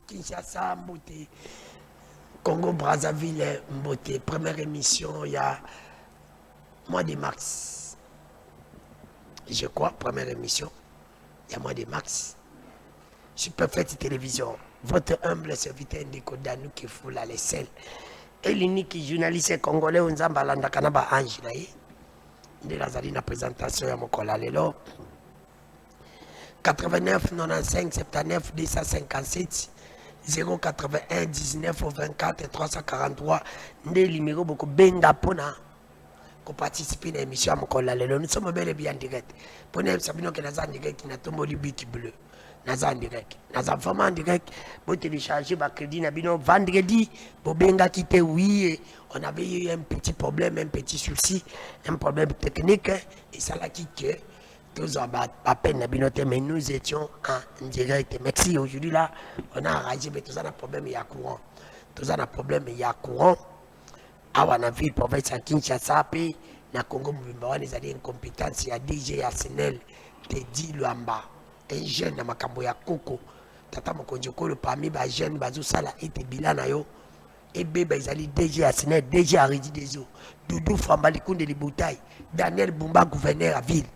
Kinshasa, Mbote, Congo, Brazzaville, Mbote. Première émission, il y a mois de mars. Je crois, première émission, il y a mois de mars. Super Fête Télévision. Votre humble serviteur Ndeko Danou qui fout la laisselle. Et l'unique journaliste congolais, on a balanda kanaba ange na ye. De la zali présentation ya mokola lelo. 89 95 79 257 081 19 24 343 nde numéro beaucoup benga pona pour participer à l'émission à mokola lelo. Nous sommes bel et bien en direct. Pour nous sabino que nous en direct qui n'a tombé le but bleu. Nous en direct. Nous sommes vraiment en direct. Pour télécharger ma crédit nabino vendredi pour benga quitter oui. On avait eu un petit problème, un petit souci, un problème technique et ça l'a quitté. Tous en à peine mais nous étions en direct. Merci. Aujourd'hui là, on a arrangé, mais tous en a problème, il y a courant. Tous en a problème, il y a courant. Ah, on a vu province à Kinshasa, puis na Congo Mbimba, on a une compétence, il y a DJ Arsenal, Teddy Luamba, un jeune na makambo ya Koko. Tata Mokonjoko, le parmi les jeunes, bazo sala ete bilana yo. Et bébé, ils allaient DG Arsenal, DG Aridi Deso, Doudou Fambalikoun de Liboutaï, Daniel Bumba, gouverneur à ville.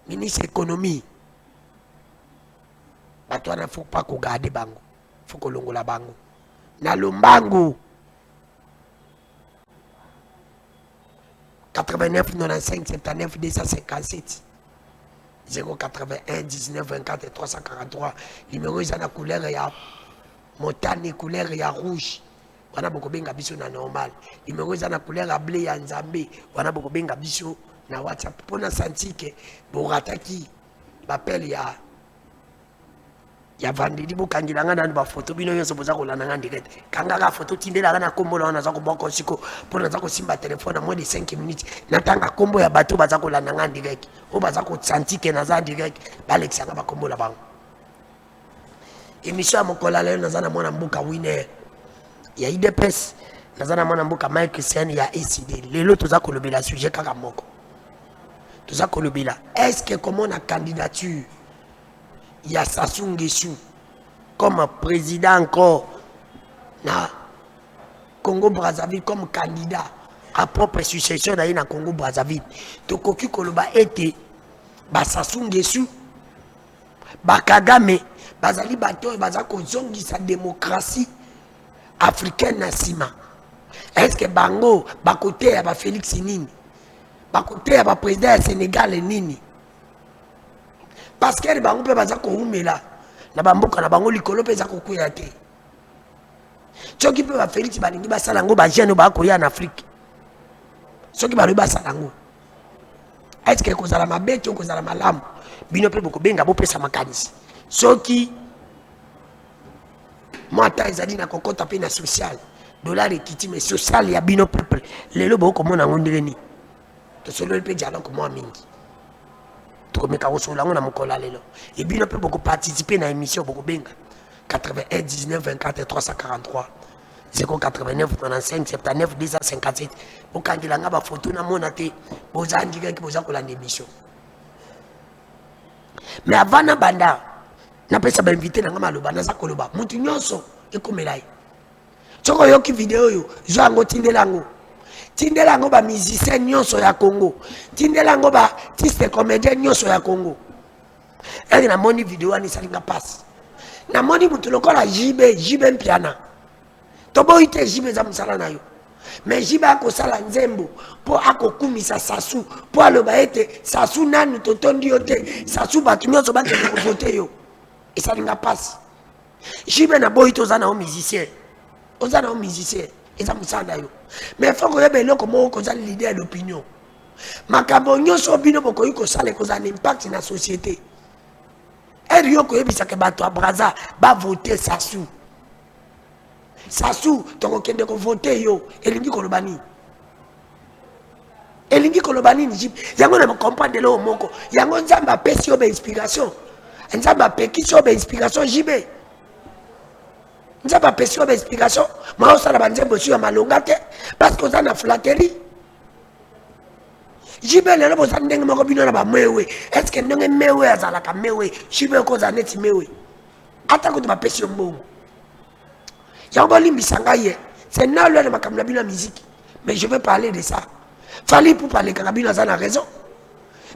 Ministre économie. Bato ne faut pas qu'on garde bango. Faut qu'on longo la bango. Na lombango. 89 95 79 257 081 19 24 343. Numéro ils ont la couleur ya montagne, couleur ya rouge. On a beaucoup benga biso na normal. Numéro ils ont la couleur ya bleu ya nzambe. On a beaucoup benga biso na WhatsApp. Pour na senti que borataki m'appelle ya vendredi bokangilanga na ba photo bino yoso boza ko lananga direct. Kanga ka photo tindela na kombo na za ko boko siko pour na za ko simba téléphone à moins de 5 minutes. Natanga kombo ya bato baza ko lananga direct. O baza ko senti que na za direct ba Alexanga ba kombo la bango. Émission à mokola leo na za na mwana mbuka winner. Ya IDPS na za na mwana mbuka Mike Sen ya ACD. Lelo toza ko lobela sujet kaka moko. Toza ko lobela. Est-ce que comment na candidature il y a Sassou Nguesso comme président encore na Congo Brazzaville comme candidat à propre succession na Congo Brazzaville. Tokoki koloba ete ba Sassou Nguesso ba Kagame bazali bato baza ko zongisa démocratie africaine na sima. Est-ce que bango ba côté ya ba Félix nini? Ba côté ya ba président du Sénégal nini? Parce que les bango pe baza ko umela na bamboka na bango likolo pe za ko kuya te. Soki pe ba Félix balingi basala ngo ba jeune ba ko ya en Afrique. Soki ba loba sala ngo. Est-ce que kozala mabete ou kozala malamu? Bino pe boko benga bo pesa makanisi. Soki mata ezali na kokota pe na social. Dollar ekiti mais social ya bino peuple. Lelo boko mona ngondeli. To solo pe dialogue ko mo mingi. Comme et bien on peut beaucoup participer dans l'émission beaucoup benga 81 19 24 343 089 95 79 257 pour quand il a ba photo na monate boza ndika ki boza ko la émission mais avant na banda na pesa ba inviter na maloba na za koloba mutu nyonso ekomelai tsoko yoki video yo zango tindelango tindelango ba musicien nyonso ya Congo tindelango ba artiste comédien nyonso ya Congo et na moni vidéo ani salinga passe na moni mutu lokola jibe mpiana to boite jibe za musala na yo mais jibe akosala nzembo po akokumisa Sassou po aloba ete Sassou nanu totondi yo te Sassou batu nyonso ba ke ko voter yo et salinga passe jibe na boite ozana o musicien eza musanda yo mais faut que yebe loko mo ko za leader d'opinion makambo nyonso bino boko yiko sala ko za impact na société et yo ko yebisa ke bato a Brazza ba voter Sassou to kende ko voter yo elingi ko lobani njip yango na comprendre lo moko yango nzamba pesi yo be inspiration nzamba pekisi yo be inspiration jibe nzamba pesi yo be inspiration ma osala banzembo sur malonga te parce que ça na flatterie jibe lelo boza ndenge moko bino na ba mewe est-ce que ndenge mewe azala ka mewe jibe ko za neti mewe Attends que tu m'appelles sur le mot. C'est normal de ma la musique. Mais je veux parler de ça. Fallait pour parler de la ça a raison.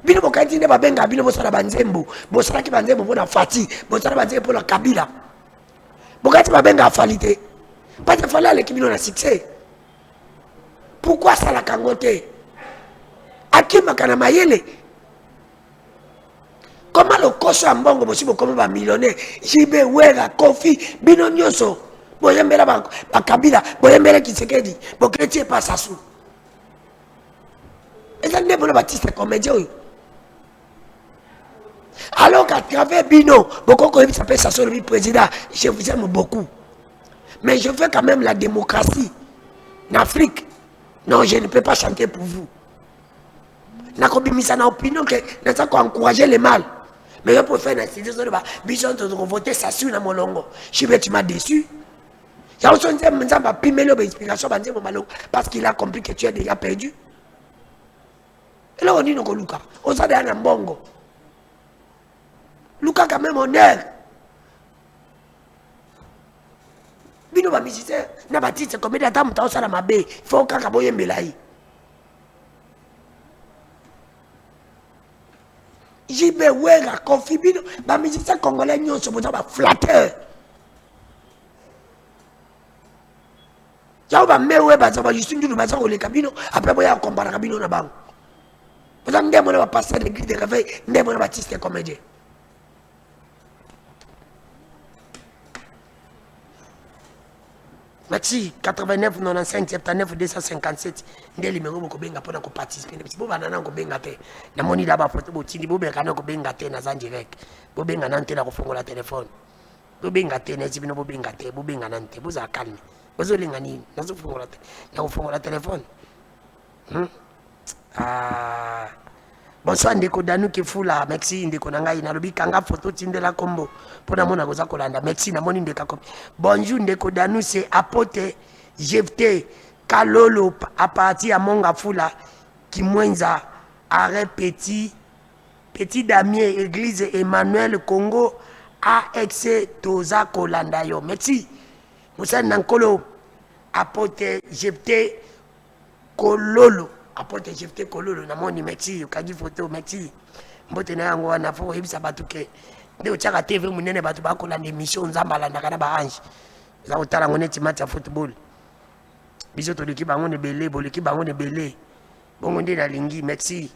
Bino bokati ne babenga bino bosala banzembo. Bosala ki banzembo pour Fati. Bosala banzembo pour Kabila. Bokati babenga falite. Pas de fallait l'équipe bino na succès. Pourquoi ça la kangote? Akima kana mayele. Comment le coche en bongo possible comme un millionnaire? Jibe Wera, Kofi, Bino Nyoso. Boyembela ba Kabila, Boyembela Kisekedi, Bokreti pas Sassou. Et ça n'est pas le Baptiste comédien. Alors qu'à travers Bino, beaucoup qui s'appelle Sassou le président, je vous aime beaucoup. Mais je veux quand même la démocratie. En Afrique, non, je ne peux pas chanter pour vous. Na kobimisa na opinion que nous avons encouragé les mal. Mais je peux faire une institution de voter Sassou na molongo. Tu m'as déçu. Parce qu'il a compris que tu as déjà perdu. Et là on dit non Luka. On s'est dit à Mbongo. Luka quand même honneur. Bino ba musicien na batiste comme des dames dans ça mabe. Faut kaka boyembelayi. Jibe Wera, Kofi Bino, ba musicien congolais nyonso boza ba flatteur. Yao ba mewe ba zaba juste ndu ba zango le kabino après boya comparer kabino na bango. Boza ndemo na ba passer de l'église de réveil, ndemo na baptiste comédien. Merci 89 95 79 257 ndé numéro boko benga pona ko participer parce que bo banana ko benga te na moni da ba photo bo tindi bo benga na ko benga te na zan direct bo benga nante na ko fongola téléphone bo benga te na zibino bo benga te bo benga nante bo za calme bo zo linga ni na zo fongola te na ko fongola téléphone bonsoir ndeko danu ke fula merci ndeko na ngai na lobi kanga photo tindela kombo pona mona koza kolanda merci na moni ndeka kom bonjour ndeko danu c'est apote jefte kalolo à partir à monga fula kimwenza arrêt petit Damien église Emmanuel Congo AX toza kolanda yo merci musa nankolo apote jefte kololo apporte jefte kololo na moni merci ukagi photo merci mbote na yango wana fo hebisa batuke nde chaka TV munene batu bakola na émission nzambala na kana ba ange za utala ngone timati ya football biso to leki bango ne belé boleki bango ne belé bongo nde na lingi merci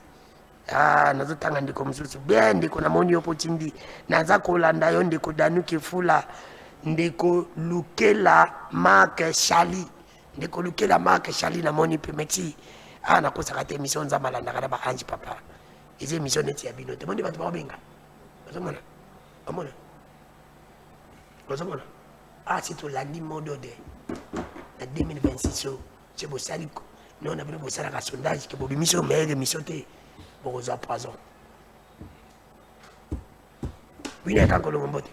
nazo tanga ndiko msusu bien ndiko na moni yopo tindi naza kolanda yo ndiko danuke fula ndiko lukela marque Charlie ndiko lukela marque Charlie na moni pe merci na kosa kate émission nzambala na kana ba ange papa eze émission neti ya bino te monde batu ba benga ozomona amona ozomona si tu l'as dit mot d'ordre en 2026 c'est beau saliko non on a besoin de ça la sondage que bobi mission meilleure émission te pour aux poison oui n'est pas encore mbote.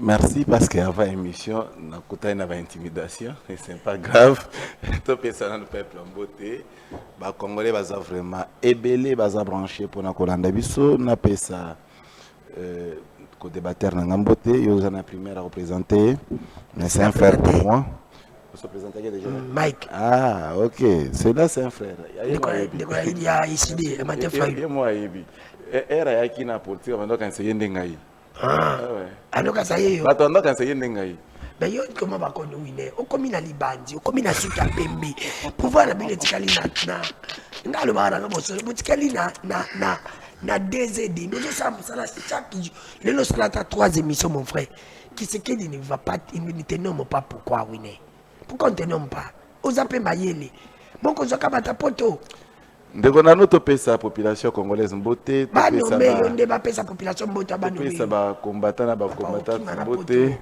Merci parce qu'avant l'émission, on a une intimidation et ce n'est pas grave. Tout personne le peuple en beauté. Les Congolais sont vraiment ébélés, sont branchés pour nous coller biso. On a ça co-débatteur dans beauté. Il y a une primaire à représenter. Mais c'est un frère pour moi. Vous se présentez déjà? Mike. Ah, ok. Celui-là, c'est un frère. Il y a ici des matins frères. Moi, il y a qui n'a politique avant d'enseigner n'engaï. Alors que ça y est. Attends, d'enseigner n'engaï. Mais yo comment va qu'on wine? O komi na libandi, o komi na suka pembe. Pouvoir na bile tikali na ngalo bara na boso, tikali na DZD. Nous sommes ça chaque jour. Les nos là 3 émissions mon frère. Qui c'est qui ne va pas, il ne te nomme pas pourquoi wine. Pourquoi on ne te nomme pas? Aux appels mayele. Bon qu'on soit kabata poto. Ndeko na notre pesa population congolaise mbote ba no me yonde ba pesa population mbote ba no me pesa ba combattant na ba combattant mbote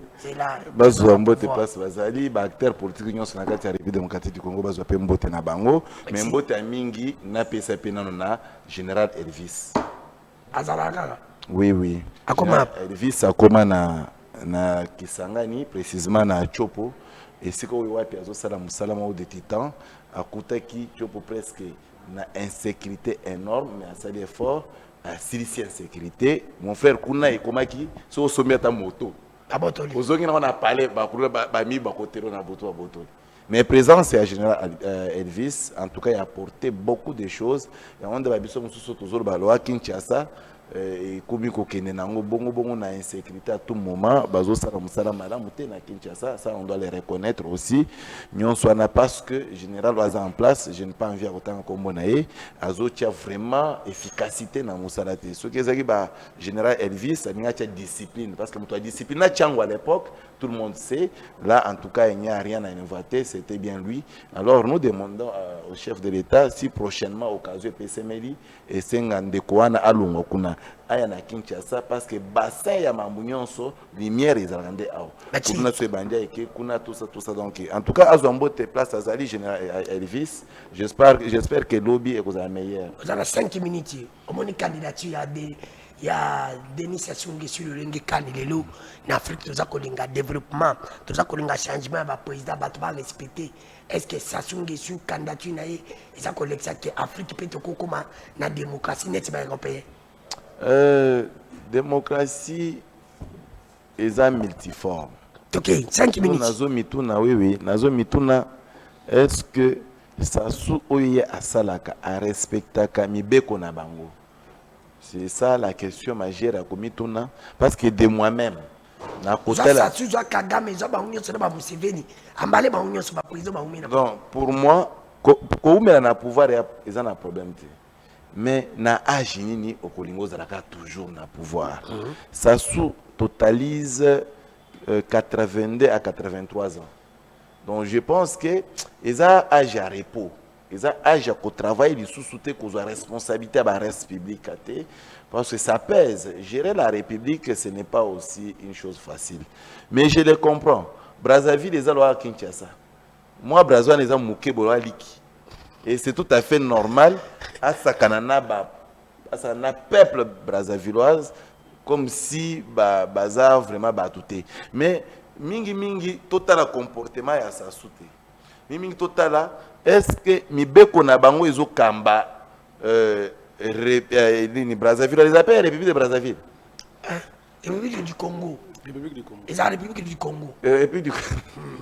ba zo mbote passe bazali ba acteur politique nyonso na kati ya République démocratique du Congo ba zo pe mbote na bango mais mbote ya mingi na pesa pe nano na général Elvis azalaka oui akoma Elvis akoma na Kisangani précisément na Chopo et siko wapi azo sala musalama au de titan akutaki Chopo presque na insécurité énorme mais à ça d'effort à silicier insécurité mon frère kuna ekomaki so sommet ta moto Abotoli. Ozongi on a parlé bami bakote na boto abotoli. Mais présent c'est à général Elvis, en tout cas il a apporté beaucoup de choses. Et on a biso mususu toujours baloa Kinshasa et komi ko kene nango bongo na insécurité à tout moment, bazo sala musala malamu te na Kinshasa, ça on doit les reconnaître aussi. Nyon soana parce que général was en place, je n'ai pas envie à autant comme monaé, azo tia vraiment efficacité na musala te. Ce que zaki ba général Elvis, ça n'y a tia discipline parce que muto discipline na tiango à l'époque, tout le monde sait. Là en tout cas, il n'y a rien à inventer, c'était bien lui. Alors nous demandons au chef de l'État si prochainement occasion PCMLI et sengande koana alungo kuna aya na Kinshasa parce que bassin ya mamunyonso lumière ezalande awo kuna so bandia eke kuna tout ça donc en tout cas azwambote place azali général Elvis, j'espère que lobby est la meilleure. Vous avez 5 minutes au moins candidature il y a Denis Sassou Nguesso le lengue kanilelo en Afrique tout ça kolinga développement tout ça kolinga changement ba président ba to ba respecter. Est-ce que Sassou Nguesso candidature na ye ça collecte que Afrique peut to kokoma na démocratie net ba européen? Démocratie est multiforme. Ok, 5 minutes. Nazo mituna, oui, nazo mituna, est-ce que Sassou Oye Asalaka a respecté Kamibeko na bango? C'est ça la question majeure à Komituna. Parce que de moi-même, donc, pour moi, quand on pouvoir, il y a un problème. Mais na âge ni au Kolingo Zalaka toujours na pouvoir. Sassou totalise 82 à 83 ans. Donc je pense que ils ont âge à repos. Ils ont âge à travailler les sous-soutés qu'on a responsabilité à la République. Parce que ça pèse. Gérer la République, ce n'est pas aussi une chose facile. Mais je le comprends. Brazzaville, les a Kinshasa. Moi, Brazzaville, les a mouké bolo liki. Et c'est tout à fait normal à sa peuple brazzavilloise comme si bazar vraiment batouté. Mais mingi total comportement ya sa souté. Mingi total est-ce que mibeko na bango ezo kamba ni Brazzaville les appelle République de Brazzaville. République du Congo. République du Congo. Et la République du Congo. République du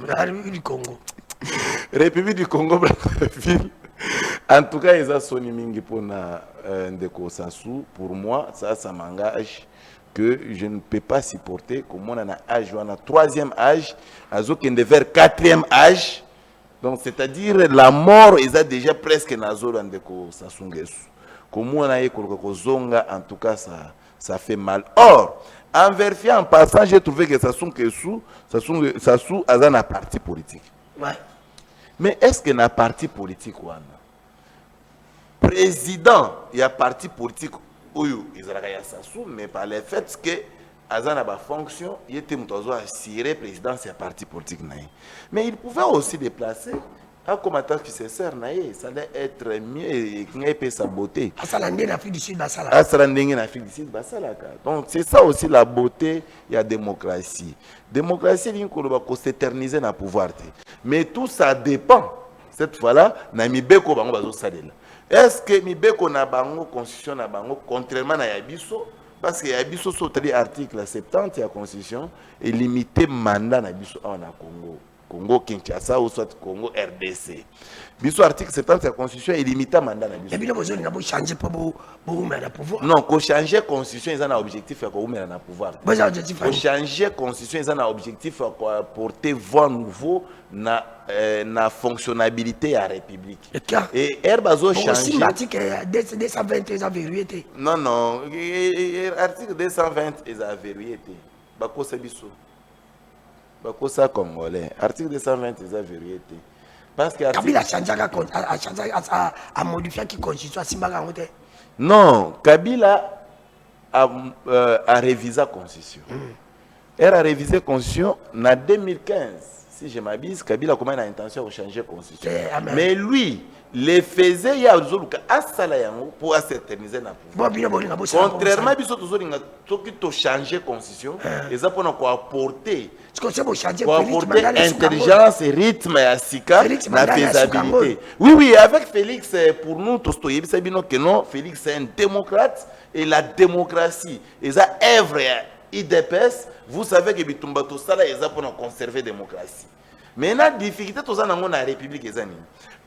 La République du Congo. République du Congo Brazzaville. En tout cas, ils ont sonné mingi pour Ndeko Sassou. Pour moi, ça m'engage que je ne peux pas supporter comme on a un âge, on a troisième âge, vers quatrième âge. Donc, c'est-à-dire la mort, ils ont déjà presque Nazolo Ndeko Sassou Nguesso. Comme on a eu Zonga, en tout cas, ça fait mal. Or, en vérifiant, en passant, j'ai trouvé que Sassou Nguesso, Sassou a un parti politique. Ouais. Mais est-ce qu'il y a un parti politique ou non? Président, il y a un parti politique où il y a Sassou, mais par le fait que Azana a fonction, il était assuré président de ce parti politique. Mais il pouvait aussi déplacer un commentaire qui se sert, ça allait être mieux et qu'il peut saboter. Donc c'est ça aussi la beauté, il y a démocratie. Démocratie, il faut s'éterniser dans le pouvoir. Mais tout ça dépend. Cette fois-là, Namibeko bango bazo salela. Est-ce que Mibeko na bango constitution na bango contrairement à Yabiso parce que Yabiso sur l'article 70 de la constitution est limité mandat na biso en Congo Kinshasa ou soit Congo RDC. Biso article 70 de la constitution est limité mandat na biso. Mais besoin de changer pour le pouvoir. Non, ko changer constitution ils ont un objectif à ko na pouvoir. Ko changer constitution ils ont un objectif à porter voix nouveau na fonctionnalité à la République. Et Herbazo changer. L'article 220 ils ont vérifié. Non, article 220 ils ont vérifié. Bako sabiso. Bako sa congolais. Article 220 ils ont vérifié. Parce que Kabila a modifié la constitution Simbaga. Non, Kabila a révisé la constitution. Elle a révisé la constitution en 2015. Si je m'abuse, Kabila a l'intention de changer la constitution. Mais lui, les faisait il y a pour s'éterniser dans le pouvoir. Contrairement à ce que changer la constitution, ils ont apporté intelligence et rythme à Sika, la faisabilité. Oui, avec Félix, pour nous, Félix est un démocrate et la démocratie, ils ont œuvré IDPS, vous savez que Bitumba tout ça là, ils ont pour conserver la démocratie. Mais la difficulté tout ça dans la République est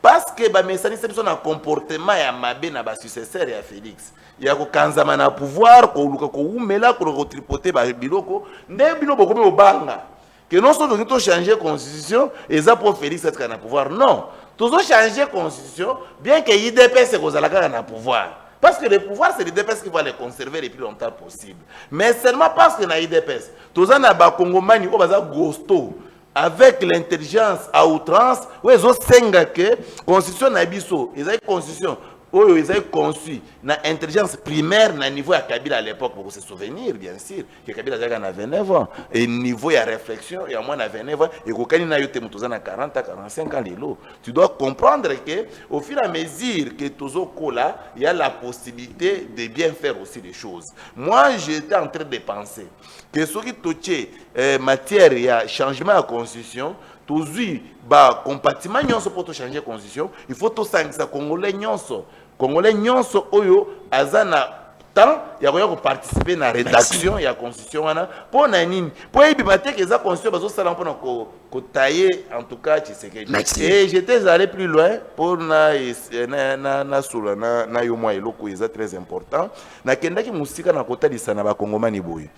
parce que ba mesani c'est un comportement ya mabe na ba successeur ya Félix. Il y a ko kanzama na pouvoir ko luka ko umela ko tripoter ba biloko nde biloko ko obanga. Que non seulement nous changer constitution et ça pour Félix être na pouvoir non. Tous changer constitution bien que IDPS c'est qu'on a na pouvoir. Parce que le pouvoir, c'est l'IDPS qui va les conserver le plus longtemps possible. Mais seulement parce que dans l'IDPS, tous les Congomani, ils ont gosto avec l'intelligence à outrance, ils ont 5 que constitution nabiso, ils ont constitution, ils ont conçu l'intelligence primaire na niveau à Kabila à l'époque pour se souvenir bien sûr que Kabila a 29 ans et niveau de réflexion et à moins de 29 ans et kokani na yote mutoza na 40 à 45 ans lelo. Tu dois comprendre que au fur et à mesure que tozo kola, il y a la possibilité de bien faire aussi les choses. Moi j'étais en train de penser que ce qui touche matière il y a changement de la constitution toujours ba compatiment nyonso pour changer la constitution, il faut tout ça congolais nyonso oyo azana temps ya ko participer na rédaction ya constitution wana pour na nini pour ibimate que za constitution bazo sala pour ko tailler en tout cas Tshisekedi. Et j'étais allé plus loin pour na sula na yo moi eloko eza très important na kendaki musika na kotalisa na ba kongomani boye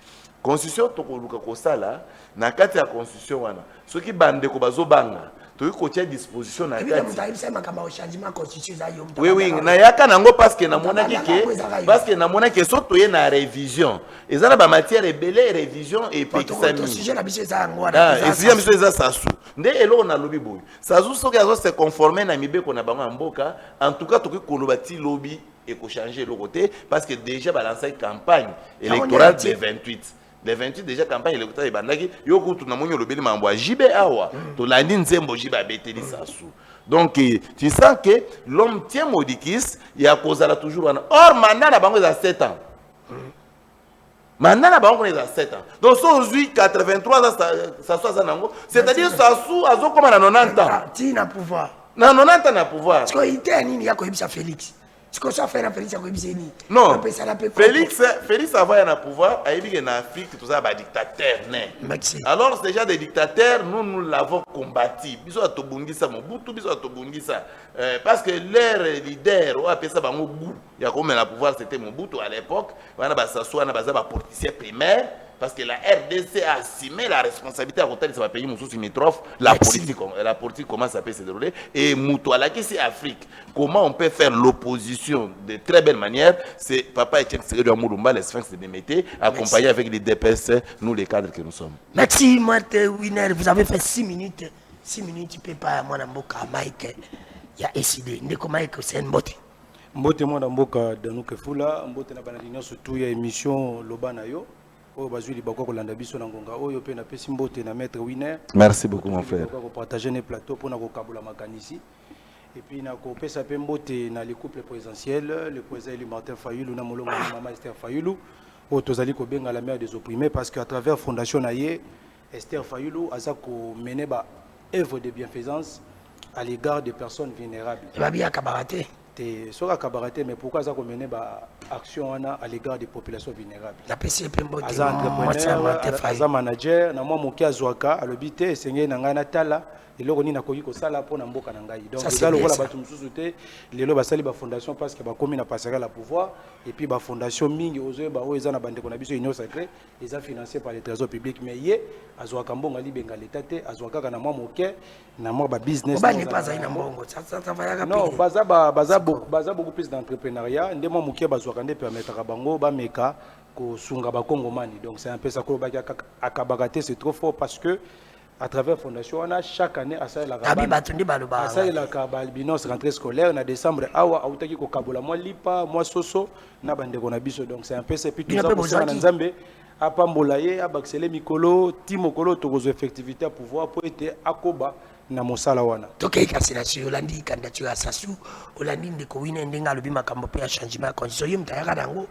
constitution to ko luka ko sala na kati ya constitution wana soki bande ko bazo banga tu as disposition na oui na yaka nango parce que na mona que so to na révision ezana ba matière ebele révision et pekisami sujet na biso eza sasu nde elo na lobi boy sasu soki azo se conformer na mibeko na bango mboka en tout cas to ko koloba ti lobby et ko changer le côté parce que déjà balancer campagne électorale de 28 les 28 déjà campagne électorale bandaki yoko tu na monyo lobeli mambo jibe awa to landi nzembo jibe abeteli sasu. Donc tu sens que l'homme tient modikis il a causé là toujours or mandat na bango za 7 ans. Mandat na bango za 7 ans. Donc so aujourd'hui 83 ans ça soit nango, c'est-à-dire sasu azo comme na 90 ans. Ti na pouvoir. Na 90 ans na pouvoir. Parce que il était nini ya ko yebisa Félix. Non, Félix avant un pouvoir, il en Afrique, tout ça, dictateur. Alors, déjà des dictateurs, nous l'avons combattu. Parce que leur leader, on appelle ça Mobutu. Il y a comme le pouvoir, c'était Mobutu à l'époque. On a un politicien primaire. Parce que la RDC a assumé la responsabilité à côté de ce pays limitrophe. La politique commence à se dérouler. Et Moutouala, qui c'est Afrique. Comment on peut faire l'opposition de très belle manière? C'est Papa Etienne Tshisekedi Moulumba, les Sphinx de Démété, accompagné avec les DPS, nous les cadres que nous sommes. Merci, Martin Winer. Vous avez fait 6 minutes. 6 minutes, tu peux pas, moi, Mboka, Mike. Il y a décidé. Ndeko Mike, c'est une beauté. Mbote, moi, Mboka, Danouke Fula. Mbote, na banadina, surtout, il y a émission Lobanayo. Merci beaucoup mon frère. Partager les plateaux pour nous ici. Et puis nous avons dans les couples présidentiels, le président Martin Fayulu, Maman Esther Fayulu, où nous avons la mère des opprimés parce qu'à travers la fondation Naye, Esther Fayulu a mené une œuvre de bienfaisance à l'égard des personnes vulnérables. C'est un cabareté, mais pourquoi ça a mené une action à l'égard des populations vulnérables? La PC est entrepreneur, manager, na moi moki azwaka alobité esengé na ngana tala eloko ni nakoki ko sala pona mboka na ngai. Donc ça le rôle batu mususu te lelo basali ba fondation parce que ba komi na passer la pouvoir et puis ba fondation mingi ozo ba o ezana bande ko na biso union sacrée eza financé par les trésors publics mais yé azwaka mbonga libenga l'état te azwaka na moi moke na moi ba business ba n'est pas aina mbongo ça va ya non baza beaucoup plus d'entrepreneuriat ndemo moke bazwaka nde permettre bango ba meka ko sunga ba kongomani. Donc c'est un peu ça ko ba akabagate c'est trop fort parce que à travers fondation on a chaque année à ça la binance rentrée scolaire en décembre awa autaki ko kabola moi lipa moi soso na bande ko na biso. Donc c'est un peu c'est puis tout ça pour ça nzambe apambola ye abaxele mikolo timokolo tokozo effectivité à pouvoir pour être akoba na mosala wana tokei kasination olandi candidature ya sasu olandi ndeko wina ndenga lobi makambo pe ya changement ya constitution yo mtayaka dango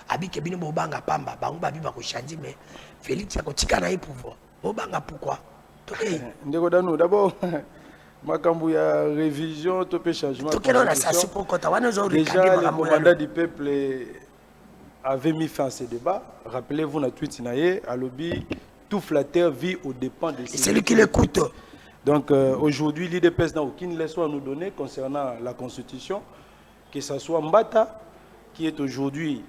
abike bino bobanga pamba bango babi ba ko changer mais Félix akotika na pouvoir bobanga pourquoi tokei ndeko dano d'abord makambo ya révision to pe changement tokei na sasu pour kota wana zo déjà le commandant du peuple avait mis fin à ce débat. Rappelez-vous, notre tweet à lobby, tout flatteur vit aux dépens de ses... C'est lui qui l'écoute. Donc aujourd'hui, l'IDPS n'a aucune leçon à nous donner concernant la Constitution, que ce soit Mbata, qui est aujourd'hui,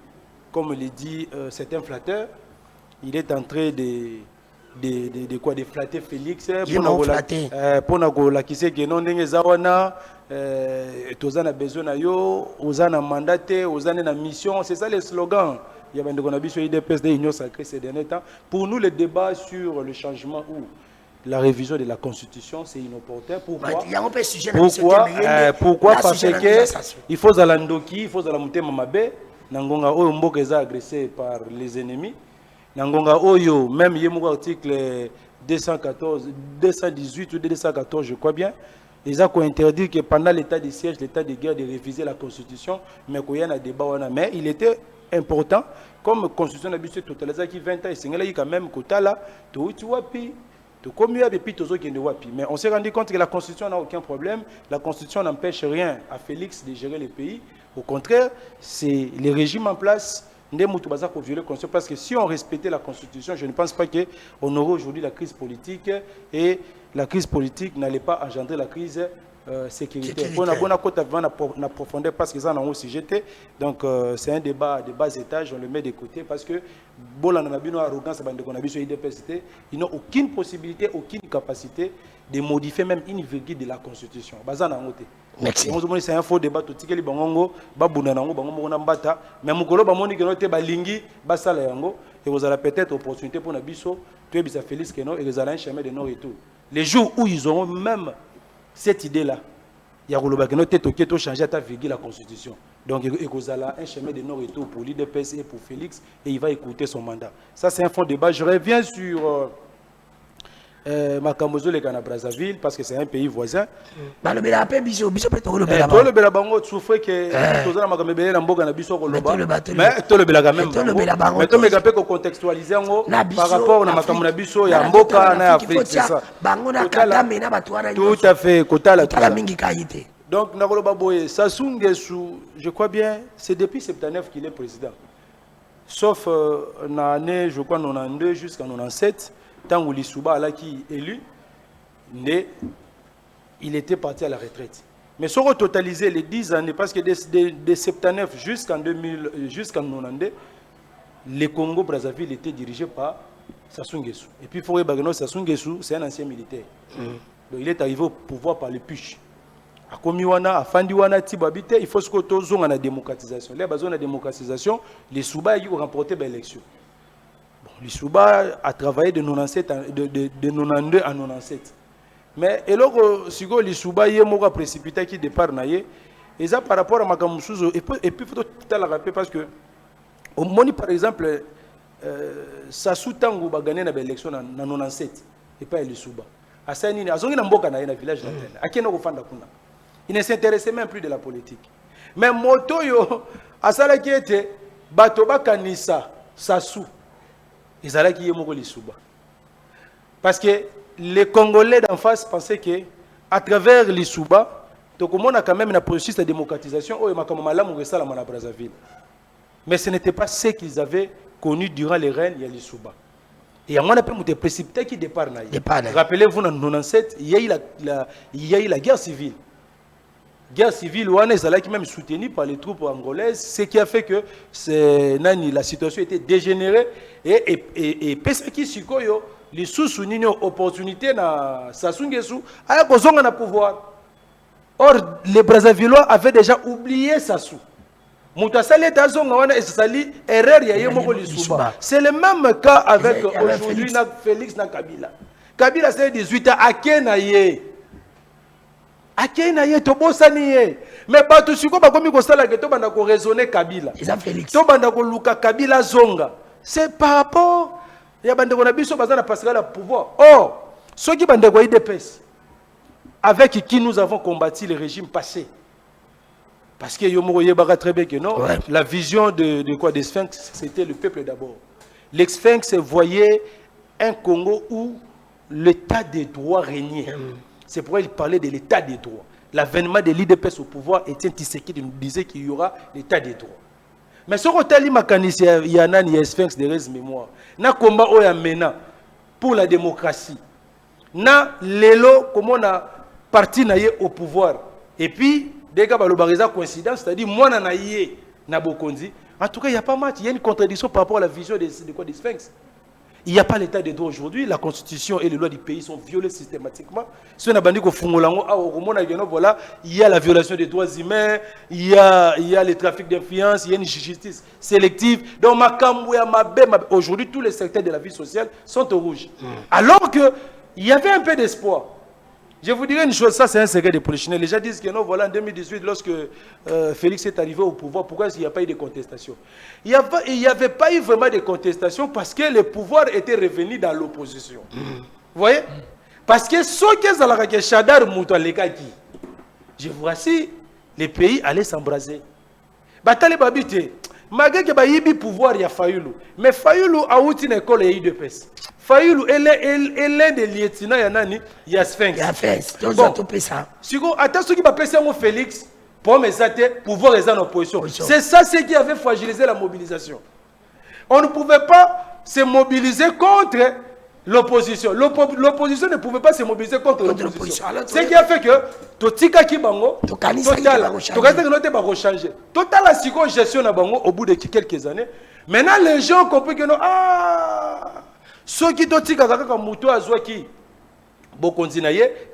comme le dit certains flatteurs, il est en train de flatter Félix pour la qui sait que non ndenge zawana tozana besoin na yo ozana mandaté ozana na mission, c'est ça les slogans. Il y a qu'on a vu sur l'IDPS de l'Union sacrée ces derniers temps. Pour nous, le débat sur le changement ou la révision de la Constitution, c'est inopportun. Pourquoi parce qu'il faut à l'Andoki, il faut à la Mouté Mamabe, Nangonga Oyo Mboka est agressé par les ennemis. Nangonga Oyo, même Yemouga article 214, 218 ou 214, je crois bien, ils ont interdit que pendant l'état de siège, l'état de guerre, de réviser la Constitution, mais qu'il y a un débat. Mais il était important, comme Constitution d'habitude totalisée qui 20 ans, et c'est quand même que là, tu vois, mais on s'est rendu compte que la Constitution n'a aucun problème. La Constitution n'empêche rien à Félix de gérer le pays. Au contraire, c'est les régimes en place parce que si on respectait la Constitution, je ne pense pas qu'on aurait aujourd'hui la crise politique et la crise politique n'allait pas engendrer la crise sécuritaire. On a profondeur parce que ça en aussi jeté. Donc c'est un débat de bas étage, on le met de côté parce que arrogance, ils n'ont aucune possibilité, aucune capacité de modifier même une virgule de la Constitution. Merci. C'est un faux débat. Mais et vous avez peut-être opportunité pour Nabiso, tu es Félix Keno et vous allez un chemin de non-retour. Les jours où ils auront même cette idée-là, il y a peut-être changer ta virgule la Constitution. Donc il y a un chemin de non-retour pour l'IDPS et pour Félix et il va écouter son mandat. Ça c'est un faux débat. Je reviens sur Makamozo le Ghana Brazzaville parce que c'est un pays voisin. Le Bela Biso peut-être le Bela. Le Bela Bango souffre que tous les Makamebele na mboka na biso ko loba. Mais tout le Bela quand même. Mais tout me ko contextualiser ngo par rapport na Makamu na biso ya mboka na Afrique c'est ça. Bango na Kagame na batwana. Tout à fait kotala tout. Mingi kaité. Donc Nakoloba Boye Sassou Nguesso, je crois bien, c'est depuis 79 qu'il est président. Sauf dans l'année, je crois, 92 jusqu'à 97, tant où Lissouba là qui est élu, il était parti à la retraite. Mais si on totalisait les 10 années, parce que de 79 jusqu'en 92, le Congo-Brazzaville était dirigé par Sassou Nguesso. Et puis Faure Bagano, Sassou Nguesso, c'est un ancien militaire. Donc il est arrivé au pouvoir par les puches. À Komiwana, à Fandiwana, Tibabite, il faut que tu aies la démocratisation. Les besoins de la démocratisation, les Souba ont remporté l'élection. Bon, les Souba a travaillé de 92 à 97. Mais alors, si les Souba ont précipité qui départ, et ça par rapport à Makamousouzo, et puis il faut tout la rappeler parce que, au Moni par exemple, Sassou Tango a gagné l'élection en 97, et pas les Souba. À Sainini, à Zongi Namboka, dans le village de à qui nous il ne s'intéressait même plus de la politique. Mais Moto yo, à ça qui était, Batoba Kanissa, Sassou, ils allaient qui est Souba. Parce que les Congolais d'en face pensaient que, à travers les Souba, donc on a quand même un processus de démocratisation, oh, la Brazzaville. Mais ce n'était pas ce qu'ils avaient connu durant les règnes de Souba. Et à mon avis, il y a précipité qui départ. Rappelez-vous, en 1997, il y a eu la guerre civile. Guerre civile, où on est même soutenu par les troupes angolaises, ce qui a fait que la situation était dégénérée. Et Pesaki Sikoyo, les sous-soulignent opportunité na Sassou Nguesso, à la pouvoir. Or, les Brazzavillois avaient déjà oublié Sassou. C'est le même cas avec aujourd'hui Félix Kabila. Kabila c'est 18 ans, Akenaye. Akenaye, Tobosaniye. Mais pas tout ce qu'on va comme ça, que Tobanda ko raisonner Kabila. Tobanda ko luka Kabila Zonga. C'est par rapport. Il y a Bande Konabiso Bazana Pascal à pouvoir. Or, ceux qui Bande IDPS, avec qui nous avons combattu le régime passé. Parce que Yomo Yebara très bien que non, ouais. La vision de quoi des Sphinx, c'était le peuple d'abord. Les Sphinx voyaient un Congo où l'état des droits régnait. C'est pourquoi il parlait de l'état des droits. L'avènement de l'IDPS au pouvoir, Étienne Tshisekedi nous disait qu'il y aura l'état des droits. Mais ce que tu as dit, il y a un Sphinx de res mémoire. Na combat oya mena pour la démocratie. Na lelo comme on a parti au pouvoir. Et puis dès que la coïncidence, c'est-à-dire moi na yé na bokonzi. En tout cas, il n'y a pas match, il y a une contradiction par rapport à la vision des Sphinx. Il n'y a pas l'état de droit aujourd'hui, la constitution et les lois du pays sont violées systématiquement. Si on a bandit voilà, il y a la violation des droits humains, il y a le trafic d'influence, il y a une justice sélective. Donc aujourd'hui, tous les secteurs de la vie sociale sont au rouge. Alors qu'il y avait un peu d'espoir. Je vous dirais une chose, ça c'est un secret de polichinelle. Les gens disent que non, voilà, en 2018, lorsque Félix est arrivé au pouvoir, pourquoi il n'y a pas eu de contestation? Il n'y avait pas eu vraiment de contestation parce que le pouvoir était revenu dans l'opposition. Vous voyez? Parce que ceux qui ont Chadar Moutalekaki, je vous rassure, les pays allaient s'embraser. Batale Babite, malgré que le pouvoir, il y a Fayoulou. Mais Fayoulou a eu une école et IDPS. Fayoulou est l'un des lieutenants, il y a Sphinx. Il y a Sphinx, tout ça. Si vous attendez ce qui va passer à Félix, pour me sater, pouvoir être en opposition. C'est ça ce qui avait fragilisé la mobilisation. On ne pouvait pas se mobiliser contre l'opposition. L'opposition ne pouvait pas se mobiliser contre l'opposition. Ce qui a fait que Totika Kibango, Total a une gestion au bout de quelques années. Maintenant, les gens ont compris que non. Ceux qui ont dit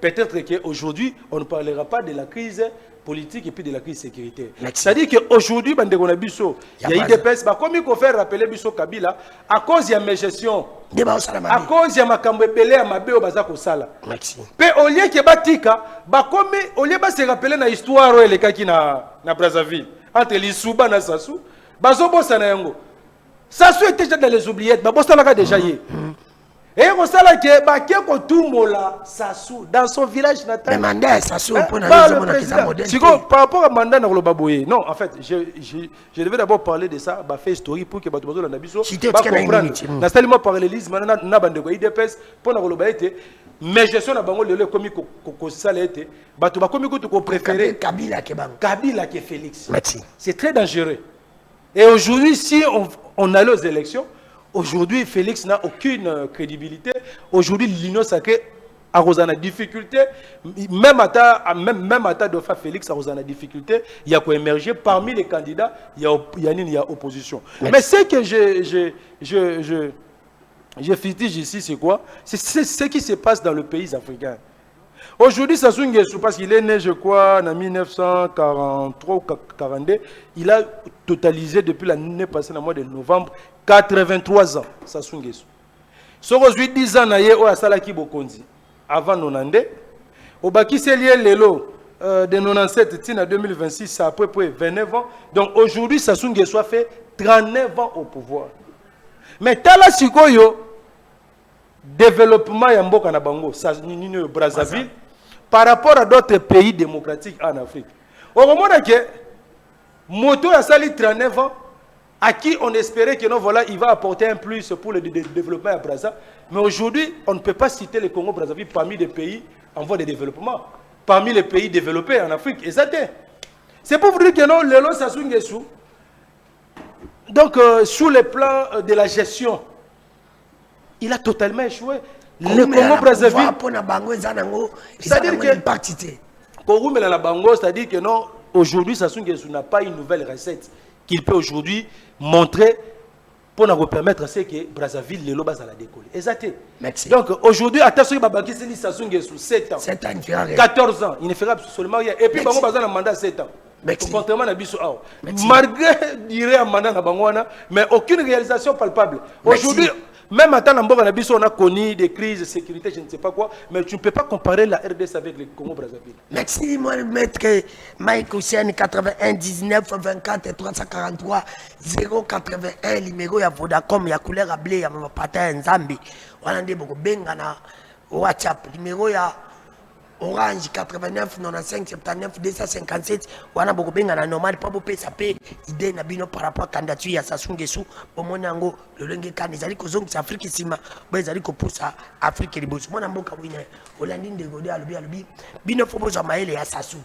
peut-être qu'aujourd'hui, on ne parlera pas de la crise politique et puis de la crise sécuritaire. C'est-à-dire qu'aujourd'hui, il y a IDPS, comme il faut faire rappeler Bisso Kabila, à cause de mes gestions, à cause de ma cambébélé à ma béo bazako sala. Mais au lieu que Batika, au lieu de se rappeler dans l'histoire où les cas qui na Brazzaville, entre les Souba et Sassou, Bazobo Sanayango. Sassou était déjà dans les oubliettes, Babosta l'a déjà y. Et on sait que tout mola Sassou dans son village natal. Mais mandat Sassou pour par rapport à mandat dans le Baboye. Non, en fait, je devais d'abord parler de ça, fait historique pour que Batobazo la biso va comprendre. Na seulement parallélisme na bande ko IDPS pour na koloba été mais gestion na bango le komi ko sala été bato ba komi ko to préférer Kabila ke Félix. C'est très dangereux. Et aujourd'hui si on allait aux élections, aujourd'hui, Félix n'a aucune crédibilité. Aujourd'hui, l'Union sacrée a une difficulté. Même à ta de faire Félix a une difficulté. Il y a quoi émerger parmi les candidats. Il y a opposition. Mais ce que je fitige ici, c'est quoi? C'est ce qui se passe dans le pays africain. Aujourd'hui, Sassou Nguesso, parce qu'il est né, je crois, en 1943 ou 1942, il a totalisé depuis l'année passée, le mois de novembre, 83 ans, Sassou Nguesso. So, aujourd'hui, 10 ans, il y a Salaki Bokonzi, avant 90. Au Baki, c'est lié Lelo, de 97 à 2026, c'est à peu près 29 ans. Donc aujourd'hui, Sassou Nguesso a fait 39 ans au pouvoir. Mais Tala Sikoyo, développement Yamboka Nabango, Brazzaville, par rapport à d'autres pays démocratiques en Afrique. Au moment où Moto a sali 39 ans, à qui on espérait que non, voilà, il va apporter un plus pour le développement à Brazzaville. Mais aujourd'hui, on ne peut pas citer le Congo-Brazzaville parmi les pays en voie de développement, parmi les pays développés en Afrique. Et ça c'est pour vous dire que non, Lelo Sassou Nguesso, donc sur le plan de la gestion, il a totalement échoué. Le Congo-Brazzaville, c'est-à-dire que c'est-à-dire que non, aujourd'hui, Sassou Nguesso n'a pas une nouvelle recette qu'il peut aujourd'hui montrer pour nous permettre à ce que Brazzaville, les lobas à la décoller. Exactement. Donc aujourd'hui, attention, Babaki Seni Sassou Nguesso, 7 ans, 14 ans, il ne fera absolument rien. Et puis, Bango Bazan a mandat 7 ans. Contrairement à Bissou, malgré dirait un mandat à Bangwana, mais aucune réalisation palpable. Aujourd'hui, même à Tanamboga Nabiso, on a connu des crises de sécurité, je ne sais pas quoi, mais tu ne peux pas comparer la RDC avec le Congo-Brazzaville. Merci, moi, le maître Mike Ocean, 81 19 24 343 081, numéro ya Vodacom, ya couleur à blé, ya mapata Nzambi. On a dit beaucoup benga na WhatsApp, numéro ya Orange 89 95 79 257 wana boko benga na normal pas bopé ça paye idée na bino par rapport à candidature ya Sassou Nguesso pomona yango lolenge kan ezali kozongisa Afrique sima ba ezali ko poussa Afrique liboso mona mboka wina olandi ndegode alobi bino fo boza maele ya Sassou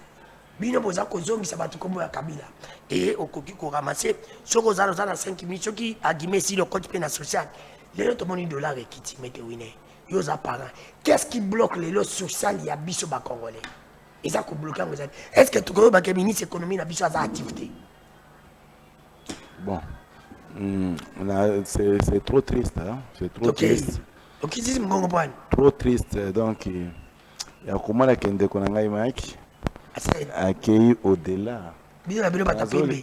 bino boza kozongisa bato kombo ya Kabila et okoki ko ramasser soko za na 5 minutes soki agime si le compte pe na social lelo to moni dollar ekiti mete wine yo za parent qu'est-ce qui bloque les lots social ya biso ba congolais et ça ko bloquer ngo za est-ce que tu ko ba ke ministre économie na biso za activité bon c'est trop triste hein c'est trop triste ok dis mon point trop triste donc il y a comment la kende ko na ngai maki accueilli au-delà.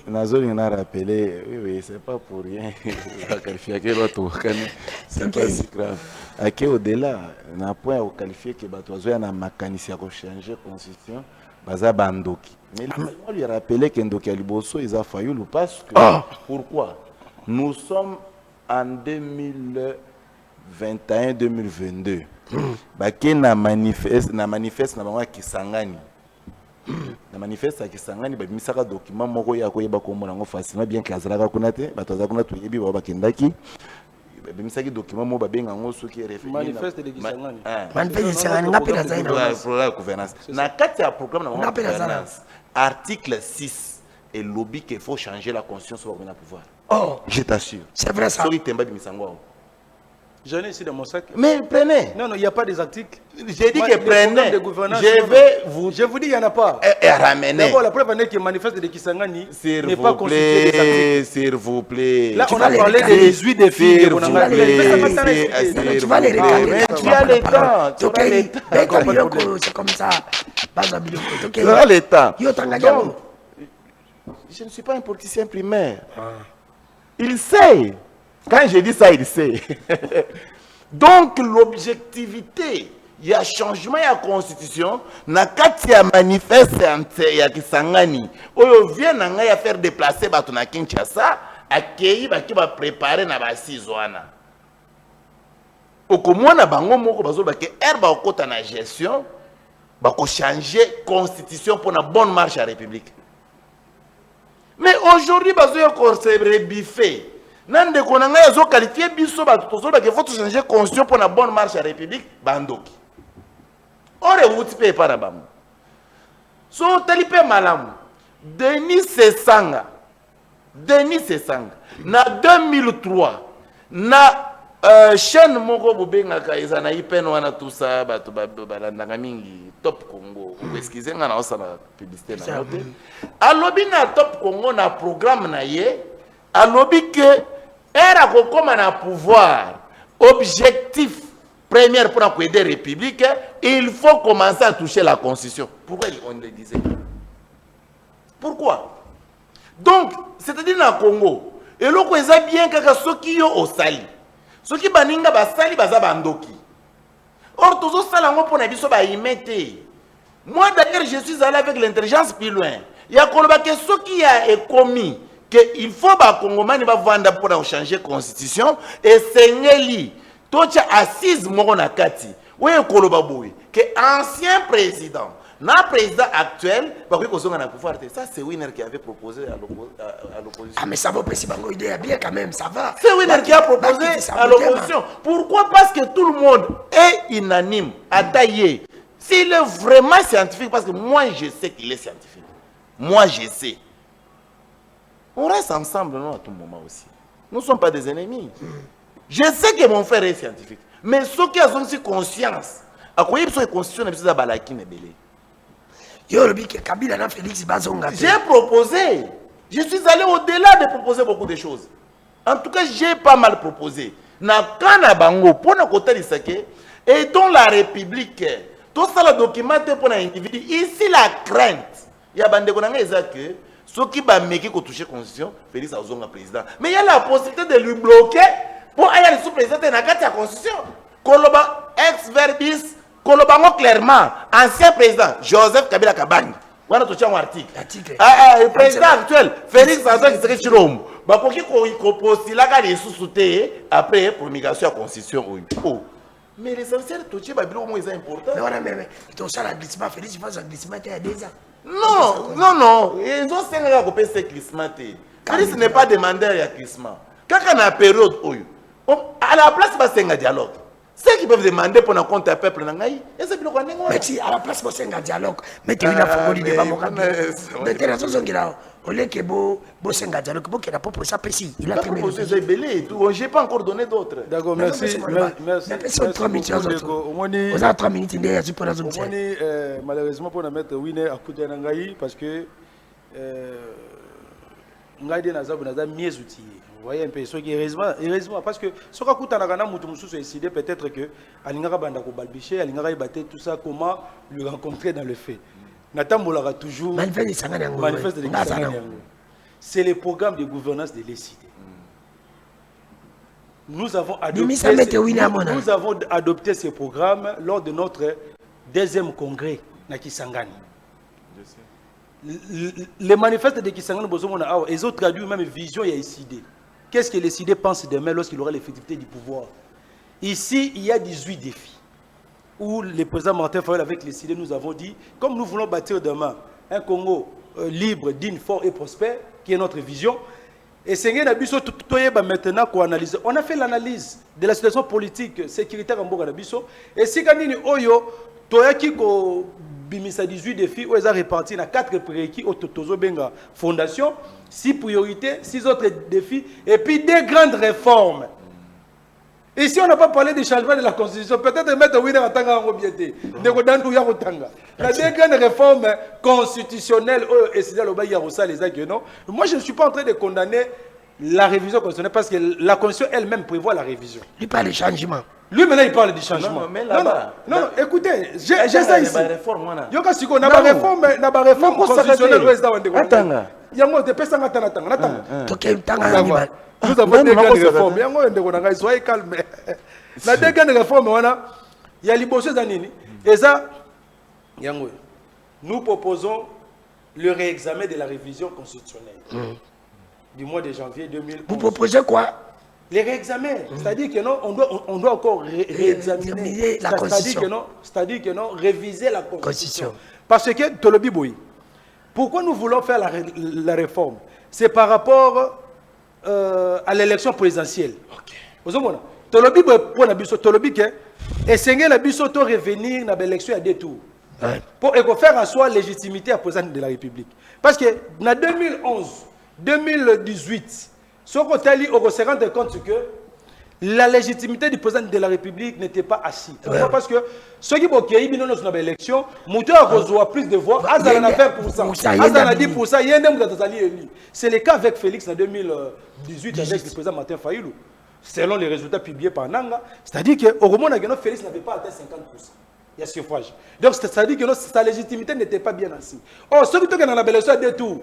Nazoli n'a rappelé, oui, c'est pas pour rien. C'est pas si grave. Accueilli au-delà, n'a point à qualifier que Batozoya n'a mécanicien pour changer la constitution, Baza Bandoki. Mais on lui a rappelé qu'Endoki Aliboso, ils ont failli le parce que. Pourquoi? Nous sommes en 2021-2022. Baki na manifeste na bango Kisangani. Na manifeste à Kisangani ba misaka document moko ya koyeba ko monango facilement bien que azalaka kuna te batoza kuna to yebi ba bakendaki ba misaki document mo ba benga ngo soki manifeste de Kisangani manifeste de Kisangani ngapela zaina programme gouvernance na kati ya programme na gouvernance article 6 et lobby qu'il faut changer la constitution sur le pouvoir. Oh, je t'assure. C'est vrai ça. Sori temba bimisango. J'en ai ici dans mon sac. Mais prenez. Non, non, il n'y a pas des articles. J'ai dit que prenez. Je vous dis, il n'y en a pas. Et ramenez. D'abord, la preuve est que le manifeste de Kisangani n'est pas constitué des articles. S'il vous plaît. Là, on a parlé des 18 défis. Tu vas les regarder. Tu as le temps. C'est comme ça. Tu as le temps. Je ne suis pas un politicien primaire. Il sait. Quand je dis ça, il sait. Donc, l'objectivité, il y a changement de la constitution, na kati ya manifeste ya Kisangani, oyo vient à faire déplacer bato na Kinshasa, accueillir baki ba préparer na basizwana. Okomona bango moko bazo ba ke herba okota na gestion, ba ko changer constitution pour la bonne marche à la République. Mais aujourd'hui bazo yo ko se rebiffer. Nande konanga yazo qualifier biso ba tozo ba ke faut changer constitution pour la bonne marche à la République bandoki. Ore wuti pe para bamu. So talipe malamu. Denis Sesanga na 2003 na chaîne moko bobenga ka ezana ipeno wana tout ça ba to balandanga mingi Top Congo. Excusez nga na osala publicité na note. Alobi na Top Congo na programme na ye alobi que era kokoma na pouvoir objectif premier pour aider la République, il faut commencer à toucher la Constitution. Pourquoi on le disait? Pourquoi? Donc, c'est-à-dire dans le Congo, et là, on a bien que ceux qui sont au Sali, ceux qui sont au Sali, ils sont bandoki. Or, tous les salons pour les gens y mettre. Moi, d'ailleurs, je suis allé avec l'intelligence plus loin. Il y a ceux qui ont commis qu'il faut que les Congolais vendre pour changer la Constitution et c'est Tocha assise mona kati. Oui, que ancien président, na président actuel, parce que na pouvoir. Ça c'est Winner qui avait proposé à l'opposition. Ah mais ça va passer bango idée bien quand même, ça va. C'est Winner qui a proposé à l'opposition. Pourquoi? Parce que tout le monde est unanime, à tailler. S'il est vraiment scientifique, parce que moi je sais qu'il est scientifique. Moi je sais. On reste ensemble non, à tout moment aussi. Nous ne sommes pas des ennemis. Je sais que mon frère est scientifique. Mais ceux qui ont aussi conscience, à quoi ils sont constitutionnels, c'est ça balaki nebele. J'ai proposé. Je suis allé au-delà de proposer beaucoup de choses. En tout cas, j'ai pas mal proposé. Na kana bango pour na côté de et dans la République, tout ça le documenté pour l'individu. Ici la crainte. Il y a bande que ceux qui va meki ko toucher constitution, Félix Azonga président. Mais il y a la possibilité de lui bloquer. Pour aller sous-président de la Constitution. Koloba ex-verbis, Kolobango clairement, ancien président, Joseph Kabila Kabang. Voilà tout un article. Le président actuel, Félix Antoine Tshisekedi, Bakoki ko postila ka les sous-souté après promulgation de la Constitution. Mais l'essentiel, tout ce qui est important. Mais ton salaire glissement, Félix, il va glissement il y a 2 ans. Non. Ils ont 5 ans pour payer glissement. Félix n'est pas demandeur à glissement. Quand on a une période où à la place, il va y avoir un dialogue. Ceux qui peuvent demander pour un compte à peuple, et c'est plus quoi. Mais si à la place de un dialogue, mettez une affaire de débat. Mettez la chose qui là. Au lieu que beau un dialogue, beau qu'il a proposé ça précis. Il a très bien. J'ai pas encore donné d'autres. D'accord, merci. Merci. 3 minutes. Vous avez 3 minutes. Il y a pour la zone. Malheureusement, pour mettre Winner à côté de parce que Ngaï n'a mieux outillé. Vous voyez un peu, heureusement, parce que ce qu'on a décidé peut-être que Alingara Bandako Balbiché, Alingara Ibate, tout ça, comment le rencontrer dans le fait. Nathan Molara toujours manifeste de c'est le programme de gouvernance de l'ECD. Nous avons adopté ce programme lors de notre deuxième congrès à Kisangani. Les manifestes de Kisangani, ils ont traduit même vision et l'ECD. Qu'est-ce que l'ECD pense demain lorsqu'il aura l'effectivité du pouvoir? Ici, il y a 18 défis. Où le président Martin Fayulu avec l'ECD nous avons dit, comme nous voulons bâtir demain un Congo libre, digne, fort et prospère, qui est notre vision, et c'est maintenant qu'on analyse. On a fait l'analyse de la situation politique, sécuritaire en Boga Nabiso, et si on Oyo, Toyaki ko bimisa 18 défis, où ils ont réparti dans 4 prérequis au Totozo Benga Fondation, 6 priorités, 6 autres défis, et puis des grandes réformes. Ici, on n'a pas parlé du changement de la Constitution. Peut-être mettre Winner en tant qu'objectif. Il y a des grandes réformes constitutionnelles. Moi, je ne suis pas en train de condamner la révision constitutionnelle parce que la Constitution elle-même prévoit la révision. Il parle du changement. Lui, maintenant, il parle du changement. Non, écoutez, j'ai ça ici. Il y a une réforme constitutionnelle. Il y a des personnes qui attendent. Nous avons des grandes réformes. Soyez calme. La deux grandes réformes, il y a les bosses d'Anini. Et ça, nous proposons le réexamen de la révision constitutionnelle du mois de janvier 2011. Vous proposez quoi? Les réexamens. C'est-à-dire que non, on doit encore réexaminer la Constitution. C'est-à-dire que non, réviser la Constitution. Parce que, Tolobi Boui, pourquoi nous voulons faire la réforme? C'est par rapport à l'élection présidentielle. Vous comprenez? Tolobi pour la biso, Tolobi que essayer la biso to revenir dans l'élection à deux tours. Pour faire en soi légitimité à président de la République. Parce que en 2011, 2018, ce qu'on a dit, on se rend compte que la légitimité du président de la République n'était pas assise. Pourquoi? Parce que ceux qui ont été dans l'élection, Moutou a reçu plus de voix, Azan a 20%, Azan a 10%, c'est le cas avec Félix en 2018 avec le président Martin Fayulu, selon les résultats publiés par Nanga. C'est-à-dire qu'au moment où Félix n'avait pas atteint 50%. Il y a suffrage. Donc, c'est-à-dire que sa légitimité n'était pas bien assise. Or, ceux qui ont dans l'élection à deux tours,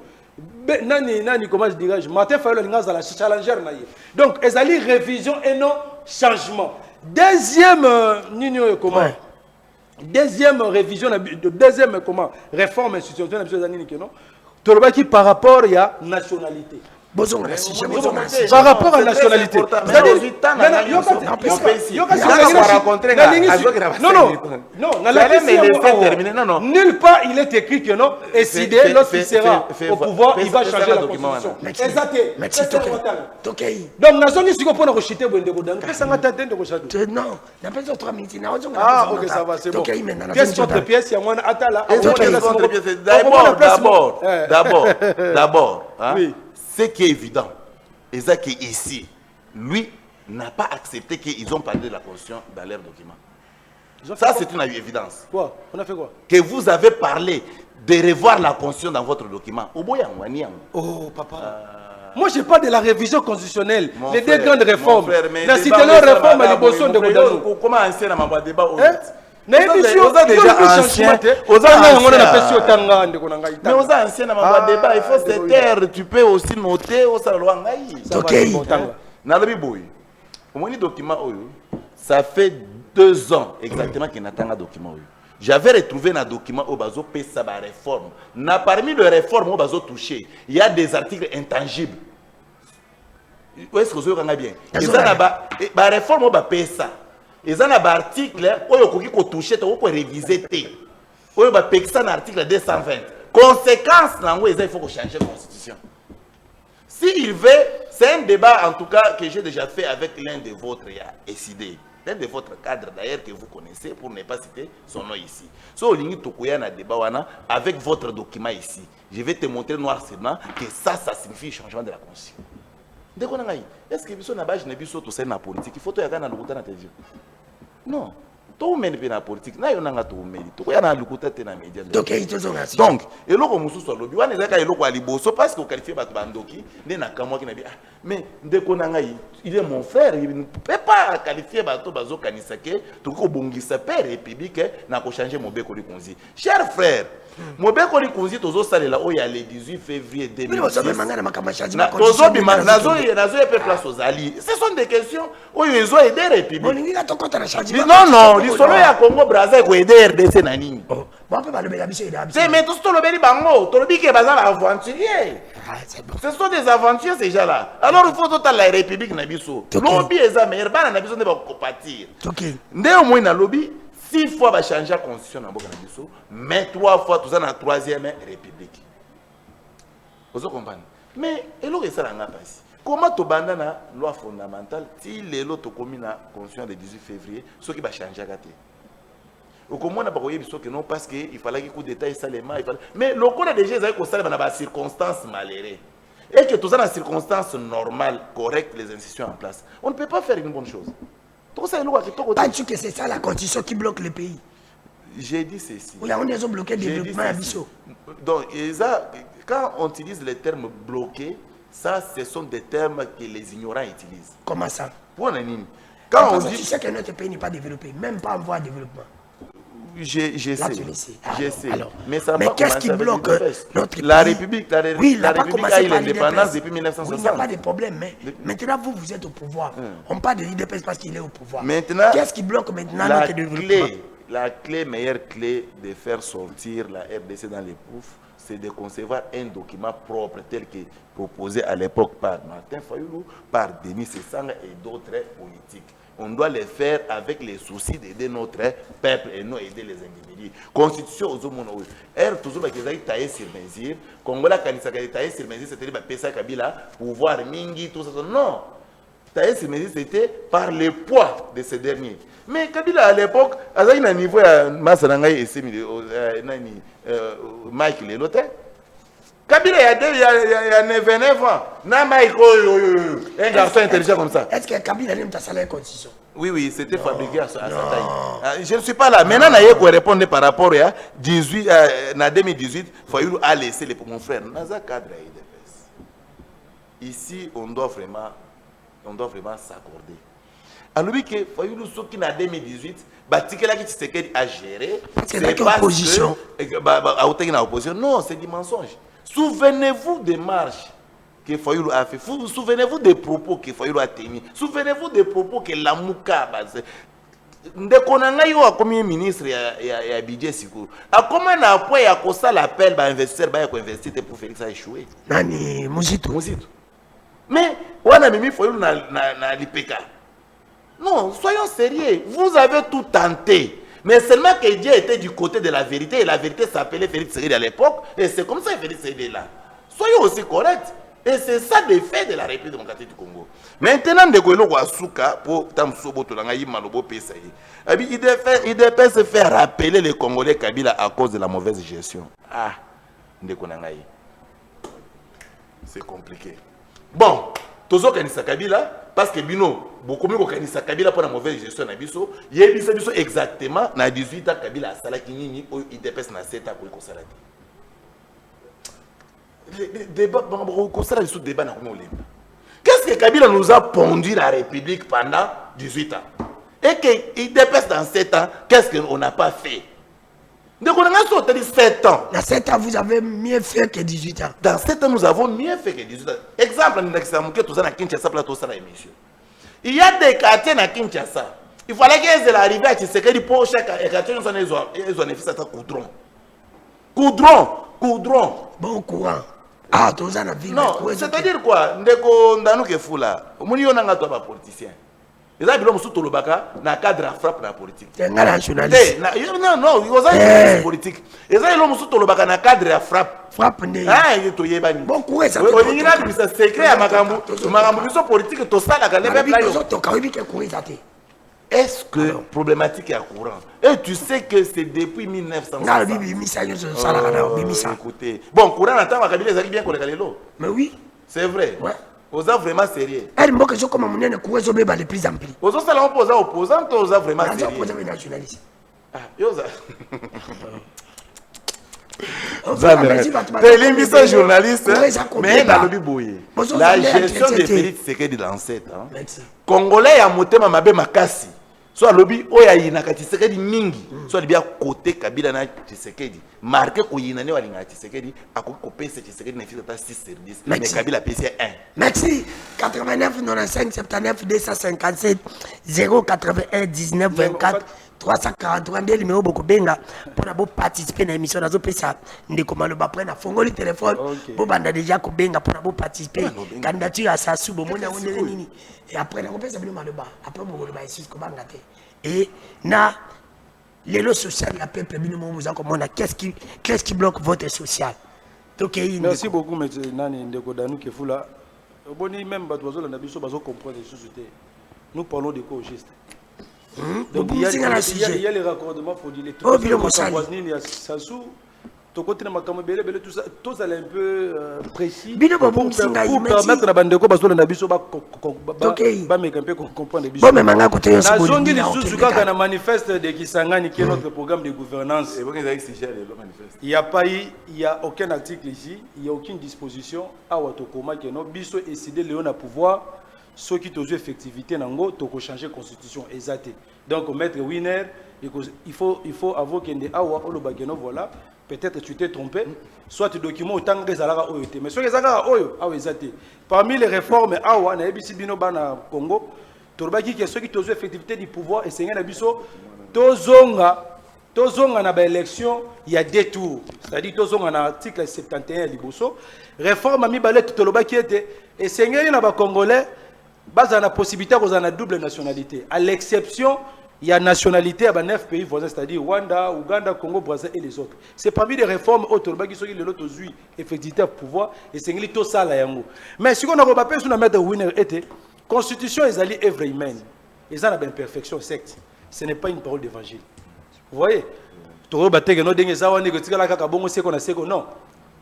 comment je dirais, Martin Fayulu est la challenger. Donc, ils ont révision et non changement. Deuxième révision, deuxième réforme institutionnelle, tout le qui par rapport à la nationalité. Par rapport à la nationalité. Nulle part il est écrit que non, et si lorsqu'il sera au pouvoir, il va changer la constitution. Donc, nation ni siko pona rejeter bende bodang. Qu'est-ce que ça t'attend de rejeter? Non, n'a pas 3 minutes. Ah, OK, ça va, c'est bon. Pièce contre pièce, il y a moins atala. D'abord, oui. Ce qui est évident, et ça qui est ici, lui n'a pas accepté qu'ils ont parlé de la Constitution dans leurs documents. Ça, c'est une évidence. Quoi? On a fait quoi? Que vous avez parlé de revoir la Constitution dans votre document. Oh, papa. Moi, je parle de la révision constitutionnelle, les deux grandes réformes. La cité-là réforme à l'émotion de Godano. Comment ancien dans ma débat? Mais vous êtes déjà ancien. Mais vous êtes ancien dans ma débat. Il faut se taire. Tu peux aussi noter au salon. Ça fait 2 ans exactement qu'il n'a pas un document. J'avais retrouvé un document au bazo pesa ba réforme. Parmi les réformes au bazo touché, il y a des articles intangibles. Est-ce que vous avez bien? Il y a ba réforme au ba pesa. Il y a un article où touché, où réviser. Où il y a un article 220. Conséquence, il faut changer la constitution. S'il veut, c'est un débat en tout cas que j'ai déjà fait avec l'un de vôtres, il y a décidé. un de votre cadre d'ailleurs que vous connaissez, pour ne pas citer son nom ici. So lingi tokoya na débat wana avec votre document ici. Je vais te montrer noir sur blanc que ça signifie changement de la constitution. Ndeko na ngai, est-ce que biso na base na biso to na politique, il faut to yakana lukuta na télévision. Non. To meni pe na politique, na yo nanga to meni. Tokoya na lukuta te na média. Donc eloko mususu alobi wana ezaka eloko aliboso parce que qualifier bato bandoki nde na kamwa ki na bi mais ndeko na ngai il est mon frère, il ne peut pas qualifier bato bazo kanisa ke to ko bongisa père république na ko changer mobeko likonzi. Cher frère, mobeko likonzi tozo salela o ya le 18 février 2010. Nazo pe place aux alliés. Ce sont des questions où ils ont aidé république. Non, l'histoire ya Congo Brazza ko aider RDC na nini. C'est mais tout le beli bango, tout le biki bazan aventurier. Ce sont des aventuriers ces gens-là. Alors il faut total la république na biso. Lobby eza meilleur bana na biso ne ba compatir. Ndé au moins na lobby 6 fois va changer la constitution na boka na biso, mais 3 fois tout ça na 3e république. Vous comprenez? Mais eloko ça la ngapa ici. Comment to banda na loi fondamentale si lelo to komi na constitution le 18 février, ce qui va changer gâté. Au comment on a pas que non parce que il fallait qu'il coup d'état et salement il fallait mais le code déjà ils avaient constaté dans des circonstances malheureuses et que tout ça dans des circonstances normales correctes les institutions en place on ne peut pas faire une bonne chose tout ça est que c'est ça la constitution qui bloque le pays. J'ai dit ceci. Oui, on a bloqué le développement à Bissau. Donc quand on utilise les termes bloqués, ça ce sont des termes que les ignorants utilisent. Comment ça? Pour quand on dit tu sais que notre pays n'est pas développé, même pas en voie de développement. Je sais. Mais qu'est-ce qui bloque notre pays? La République, oui, la République a eu l'indépendance depuis 1960. Oui, il n'y a pas de problème, mais maintenant vous êtes au pouvoir. On parle de l'IDPS parce qu'il est au pouvoir. Maintenant, qu'est-ce qui bloque maintenant notre développement? La meilleure clé de faire sortir la RDC dans les poufs, c'est de concevoir un document propre tel que proposé à l'époque par Martin Fayoulou, par Denis Sessanga et d'autres politiques. On doit le faire avec les soucis d'aider notre peuple et non aider les individus. Constitution aux hommes, toujours qu'ils aient taillé sur mesure. Congola kanisa taillé sur mesure, c'était le PSA Kabila, pouvoir mingi, tout ça. Non, taillé sur mesure, c'était par le poids de ces derniers. Mais Kabila à l'époque, à un niveau, Massanangaï et Mike Lelote. Kabila il y a 29 ans. Un garçon intelligent comme ça. Est-ce que Kabila a sa salaire constitution? Oui, c'était fabriqué à sa taille. Je ne suis pas là. Maintenant, je vais répondre par rapport à 2018. Fayoulou a laissé mon frère. Cadre ici, on doit vraiment s'accorder. Alors que Fayoulou, ce qui en 2018, Tshisekedi a géré. C'est l'opposition. Non, c'est du mensonge. Souvenez-vous des marches que Fayoulou a fait. Souvenez-vous des propos que Fayoulou a tenus. Souvenez-vous des propos que Lamouka a basé. Ndekonanga yo a comme ministre ya budget Sikuru. A comment na point ya ko ça l'appel ba investisseur ba ya ko investir pour Félix a échoué. Nani Muzito. Mais wana mimi Fayoulou na l'IPK. Non, soyons sérieux. Vous avez tout tenté. Mais seulement que Dieu était du côté de la vérité et la vérité s'appelait Félix Tshisekedi à l'époque et c'est comme ça que Félix Tshisekedi est là. Soyons aussi corrects. Et c'est ça le fait de la République démocratique du Congo. Maintenant, pour il devait se faire rappeler les Congolais Kabila à cause de la mauvaise gestion. Ah, c'est compliqué. Bon, Tozo Kanisa Kabila, parce que Bino, beaucoup mieux Kanisa Kabila pour la mauvaise gestion na biso, yebisa biso exactement na 18 ans Kabila sala kinini il dépasse na 7 ans pour ko sala. Débat débat na komo lemba. Qu'est-ce que Kabila nous a pondu la République pendant 18 ans? Et qu'il dépasse dans 7 ans, qu'est-ce qu'on n'a pas fait? Donc on a 7 ans. Dans 7 ans, vous avez mieux fait que 18 ans. Dans 7 ans, nous avons mieux fait que 18 ans. Exemple, il y a des quartiers à Kinshasa. Il fallait qu'ils arrivent à Tshisekedi pour chaque quartier, ils ont fait ça coudron. Coudron. Bon courant. Ah, tous en vie. Non, c'est-à-dire quoi? Ndeko ndanu ke fula. Muni yo nanga to ba politicien. Ils ont bilo musu tolobaka na cadre à frappe na politique. C'est un journaliste. Non, ils ont une politique. Ils ont bilo musu tolobaka na cadre à frappe. Frappe né. Ah, il to yebani. Bon courant ça. On y a bisa secret à makambu. Makambu biso politique to sala ka lebe playo. To ka wibi ke courant ça té. est-ce que problématique est à courant? Et tu sais que c'est depuis 1900. Écoutez, bon, courant attend Kabila ezali bien koleka lelo. Mais oui. C'est vrai. Ouais. Oza vraiment sérieux. Elle m'a dit comme mon courage au bébé le plus ampli. Oza sala opposant, oza vraiment sérieux. Opposant est nationaliste. Ah, yoza. T'es l'émission journaliste, mais dans le biboye. La gestion de Félix Tshisekedi dans l'ancêtre. Congolais a monté ma mabe makasi. Soit lobby oya yinaka Tshisekedi mingi. Soit bien côté Kabila na Tshisekedi. Marqué ko yinane wa linga Tshisekedi akoko pesa Tshisekedi na fita 6 sur 10. Mais Kabila pesa 1. Merci. 89 95 79 257 081 19 24 343 ndeli numéro boko benga pour participer à l'émission nazo pesa ndeko maloba après na fongoli téléphone bo banda déjà ko benga pour participer candidature à Sassou bo mona wondele nini et après na ko pesa bino maloba après bo maloba ici ko banga te et na l'élo social la peuple bino mo vous en comment qu'est-ce qui bloque votre social donc merci beaucoup monsieur nani ndeko danu kefula boni même bato na biso bazo comprendre les sociétés nous parlons de co-geste. Donc il y a les raccordements frauduleux. Oh, bien mon sali. Il y a Sassou. Ton côté na makambo belé tout ça, tout ça est un peu précis. Pour permettre la bande de quoi na biso ba meka un peu comprendre biso. Bon mais manga côté yo so zongi li susu kaka na manifeste de Kisangani qui est notre programme de gouvernance. Il y a pas il y a aucun article ici, il y a aucune disposition à Watokoma que no biso décider Léon à pouvoir ceux qui ont effectivité nango to changer constitution exacte. Donc maître Winner il faut avouer qu'il y a awa olobakeno voilà peut-être tu t'es trompé soit tu document autant que zalara oyo mais ceux qui zalara oyo awa exacte. Parmi les réformes awa na ebisi bino bana Congo tolobaki que ceux qui ont effectivité du pouvoir et senga na biso tozonga na ba élection il y a deux tours, c'est-à-dire tozonga na article 71 liboso réforme mi balette tolobaki était et senga na ba congolais base à la possibilité de la double nationalité. À l'exception, il y a nationalité à 9 pays voisins, c'est-à-dire Rwanda, Ouganda, Congo, Brésil et les autres. C'est parmi les réformes autour qui sont les autres effectivité pouvoir et c'est tout ça là. Mais ce qu'on a repéré sur la maître Winner était constitution est allée œuvre humaine. Ils ont une imperfection secte. Ce n'est pas une parole d'évangile. Vous voyez? Non. Il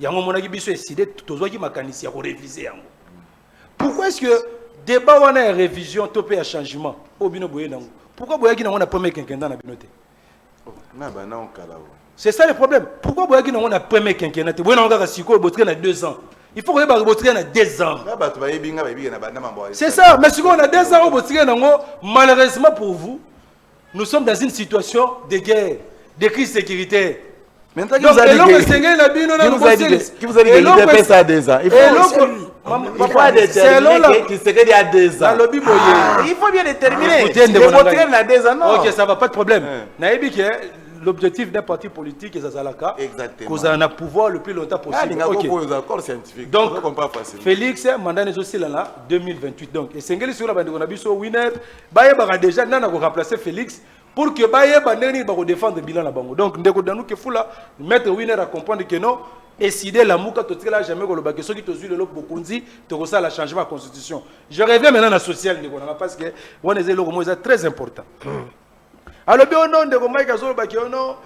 y a un moment qui a décidé de réviser. Pourquoi est-ce que débat on a révision topé à changement au bino boye nango pourquoi boyaki na on a premier quinquennat na binoté na ba na on kala c'est ça le problème pourquoi boyaki na on a premier quinquennat te boye na ngaka siko botre na 2 ans il faut que ba botre na 2 ans na ba to ba yebinga ba yebinga na ba na mambo c'est ça mais siko on a 2 ans au botre nango malheureusement pour vous nous sommes dans une situation de guerre de crise sécuritaire. Maintenant qui vous a dit que vous avez dit ça à 2 ans. Il faut déterminer qui se dit à 2 ans. Il faut bien déterminer. Le voter à 2 ans, non. Ok, ça va, pas de problème. L'objectif d'un parti politique est Zazalaka. Exactement. Qu'on a un pouvoir le plus longtemps possible. Donc, Félix, mandat est aussi là, 2028. Donc, et Sengeli sur la bande de Nabiso Winner, Baye Bara déjà, n'a pas remplacé Félix. Pour que Baye Bandeni va défendre le bilan la bango. Donc, ndeko danou ke fula mettre Winner à comprendre que non, décider la mouka totela jamais ko loba que ceux qui te suivent le bokonzi to ça la changement de la constitution. Je reviens maintenant à la social ndeko na parce que on est le mot très important. Alors bien non ndeko Mike azolo ba ki ono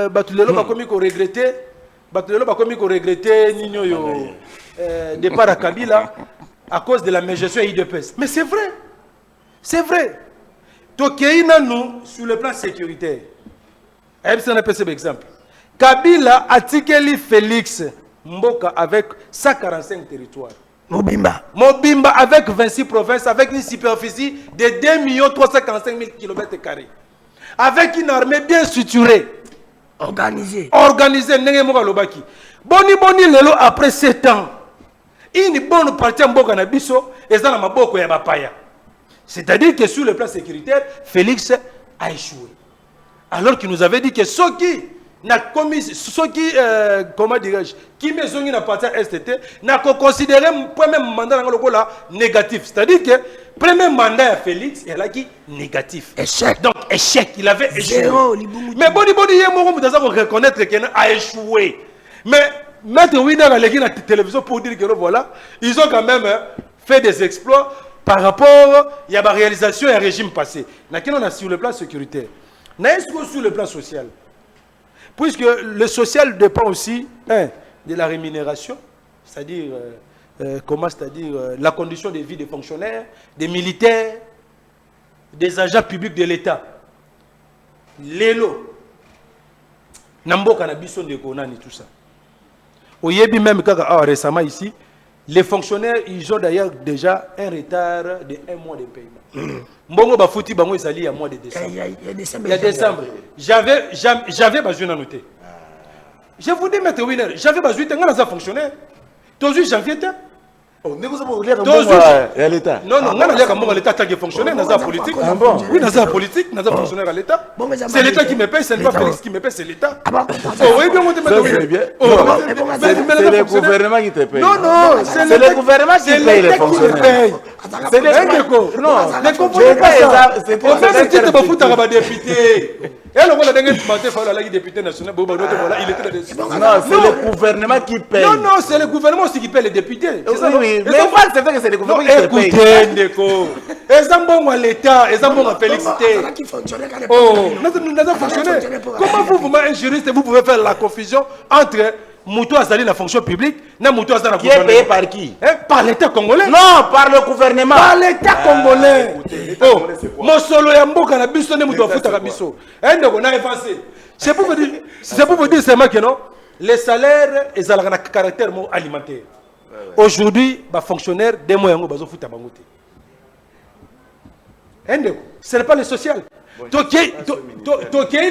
batulelo ba komi ko regretter nino yo départ à Kabila à cause de la mégestion IDPS. Mais c'est vrai. C'est vrai. Tokeina nous sur le plan sécuritaire. C'est un exemple. Kabila a tiré Félix Mboka avec 145 territoires. Mobimba avec 26 provinces, avec une superficie de 2 345 000 km². Avec une armée bien structurée. Organisée. Boni lelo après 7 ans. Une bonne partie de Mboka na biso et ça na maboko ya bapaya. C'est-à-dire que sur le plan sécuritaire, Félix a échoué. Alors qu'il nous avait dit que ceux qui n'a commis, ceux qui, comment dirais-je, qui me sont na partie STT, n'a considéré le premier mandat négatif. C'est-à-dire que le premier mandat à Félix, il a qui négatif. Échec. Donc échec, il avait échoué. Zéro, mais bon, il y a reconnaître qu'il a échoué. Mais mettre Winner à la télévision pour dire que voilà, ils ont quand même fait des exploits. par rapport il y a la réalisation et un régime passé. On a sur le plan sécuritaire. Sur le plan social. Puisque le social dépend aussi de la rémunération, c'est-à-dire la condition de vie des fonctionnaires, des militaires, des agents publics de l'État. L'élo. Namboka na biso de Konani, tout ça. Au Yébi même récemment ici, les fonctionnaires, ils ont d'ailleurs déjà un retard de 1 mois de paiement. Mbongo Bafouti Bango ils allient à mois de décembre. Il y a décembre. J'avais besoin de noter. Je vous dis, maître Winer, j'avais besoin de fonctionnaire. Tous les janvier. Non, l'État tant que fonctionnaire, dans la politique. Oui, dans la politique, dans la fonctionnaire à l'État. C'est l'État qui me paye, c'est pas Félix qui me paye, c'est l'État. C'est le gouvernement qui te paye. Non, c'est le gouvernement qui paye les fonctionnaires. C'est le non, ne comprenez pas ça. C'est pour ça que tu te fous à député. Et alors, on a des député national, il était là. Non, c'est le gouvernement qui paye. Non, c'est le gouvernement aussi qui paye les députés. Oui, mais c'est vrai que c'est le gouvernement qui paye. Écoutez, Ndeko. Ils ont bon à l'État, ils ont bon à féliciter. Oh, nous avons fonctionné. Comment vous, un juriste, vous pouvez faire la confusion entre Moutou Azali, la fonction publique, et Moutou Azali, la gouvernement. Qui est payé par qui? Par l'État congolais. Non, par le gouvernement. Par l'État congolais. Oh, mon solo Yambo, Cannabis, on est Moutou Fouta-Rabiso. On a avancé. C'est pour vous dire seulement que non, les salaires, ils ont un caractère alimentaire. Aujourd'hui, les fonctionnaires, des moyens, ils ont foutu à Bangote. Ce n'est pas le social. Toké,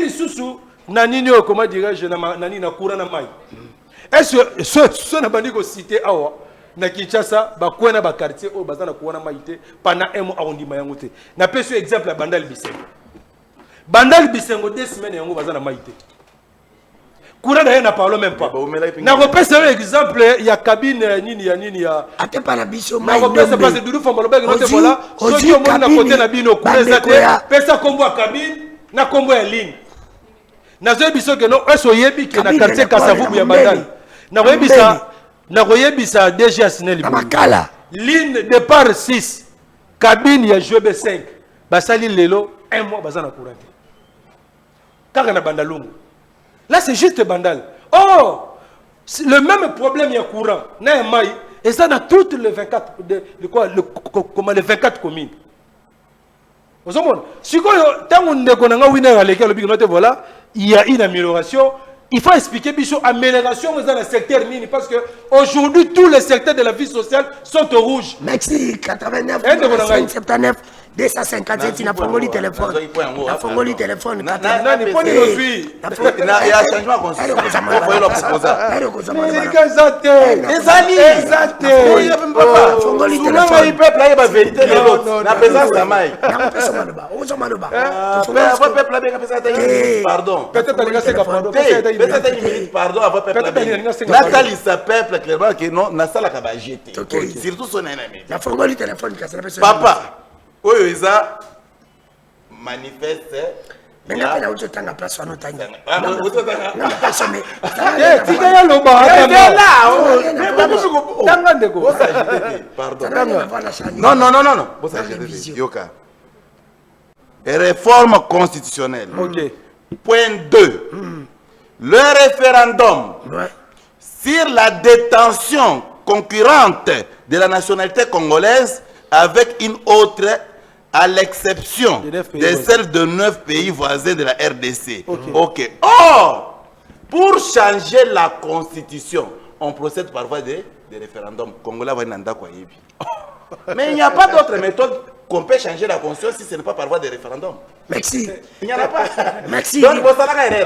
sous Nanini, comment dirais-je, Nani na Kourana Mai. Est-ce que ce n'a pas dit que cité Awa, na Kinshasa, Bakwena, Bakartier, au Bazana Kourana Maïté, pendant un mois, on dit Mayangote. N'a pas ce exemple à Bandal Bissengo. Bandal Bissengo, 2 semaines, on Bazana Maïté. Kourana n'a parlé même pas. N'a repéré un exemple, il y a cabine, Nini, ya. Ate Panabiso, n'a repéré ce passé de Doudou Fambalobeg, notre voilà. Ceux qui ont mon à côté, Nabino, Kourana, Pesa Combo à cabine, na Combo à ligne. Nazo biso que non esoyebi que na quartier Kasavubu ya Bandal na royebisa déjà signé makala ligne départ 6 cabine ya JB 5 basali lelo 1 mois bazana courant kaka na Bandalungu là c'est juste Bandal. Oh le même problème ya courant na mai et ça dans toutes les 24 les 24 communes. Vous avez si tant on ne connaît pas winner à l'école voilà il y a une amélioration. Il faut expliquer biso amélioration dans le secteur mini parce que aujourd'hui tous les secteurs de la vie sociale sont au rouge. Merci 89 79 257 na fongoli téléphone. Na fongoli téléphone. Na ni poni aussi. Il y a changement consistant. Il faut le proposer. Exact. Fongoli téléphone. Souvent il peuple là il va vérité les autres. Na présence de Maï. Na pesa maloba. Ozo maloba. Peuple là bien pesa pardon. Peut-être il y a pardon. Peut-être une minute pardon avant peuple là. Nathalie sa peuple clairement que non na sala ka ba jeter. Surtout son ennemi. Na fongoli téléphone ka ça papa. Oui, ça manifeste. Mais n'a pas autre temps à place à notre temps. Réforme constitutionnelle. Point 2. Le référendum sur la détention concurrente de la nationalité congolaise avec une autre à l'exception de celle de 9 pays voisins de la RDC. Ok. Or, pour changer la constitution, on procède par voie de référendum. Congolais va nanda kwa yebi. Mais il n'y a pas d'autre méthode qu'on peut changer la constitution si ce n'est pas par voie de référendum. Merci. Il n'y en a pas. Merci. Donc, vous savez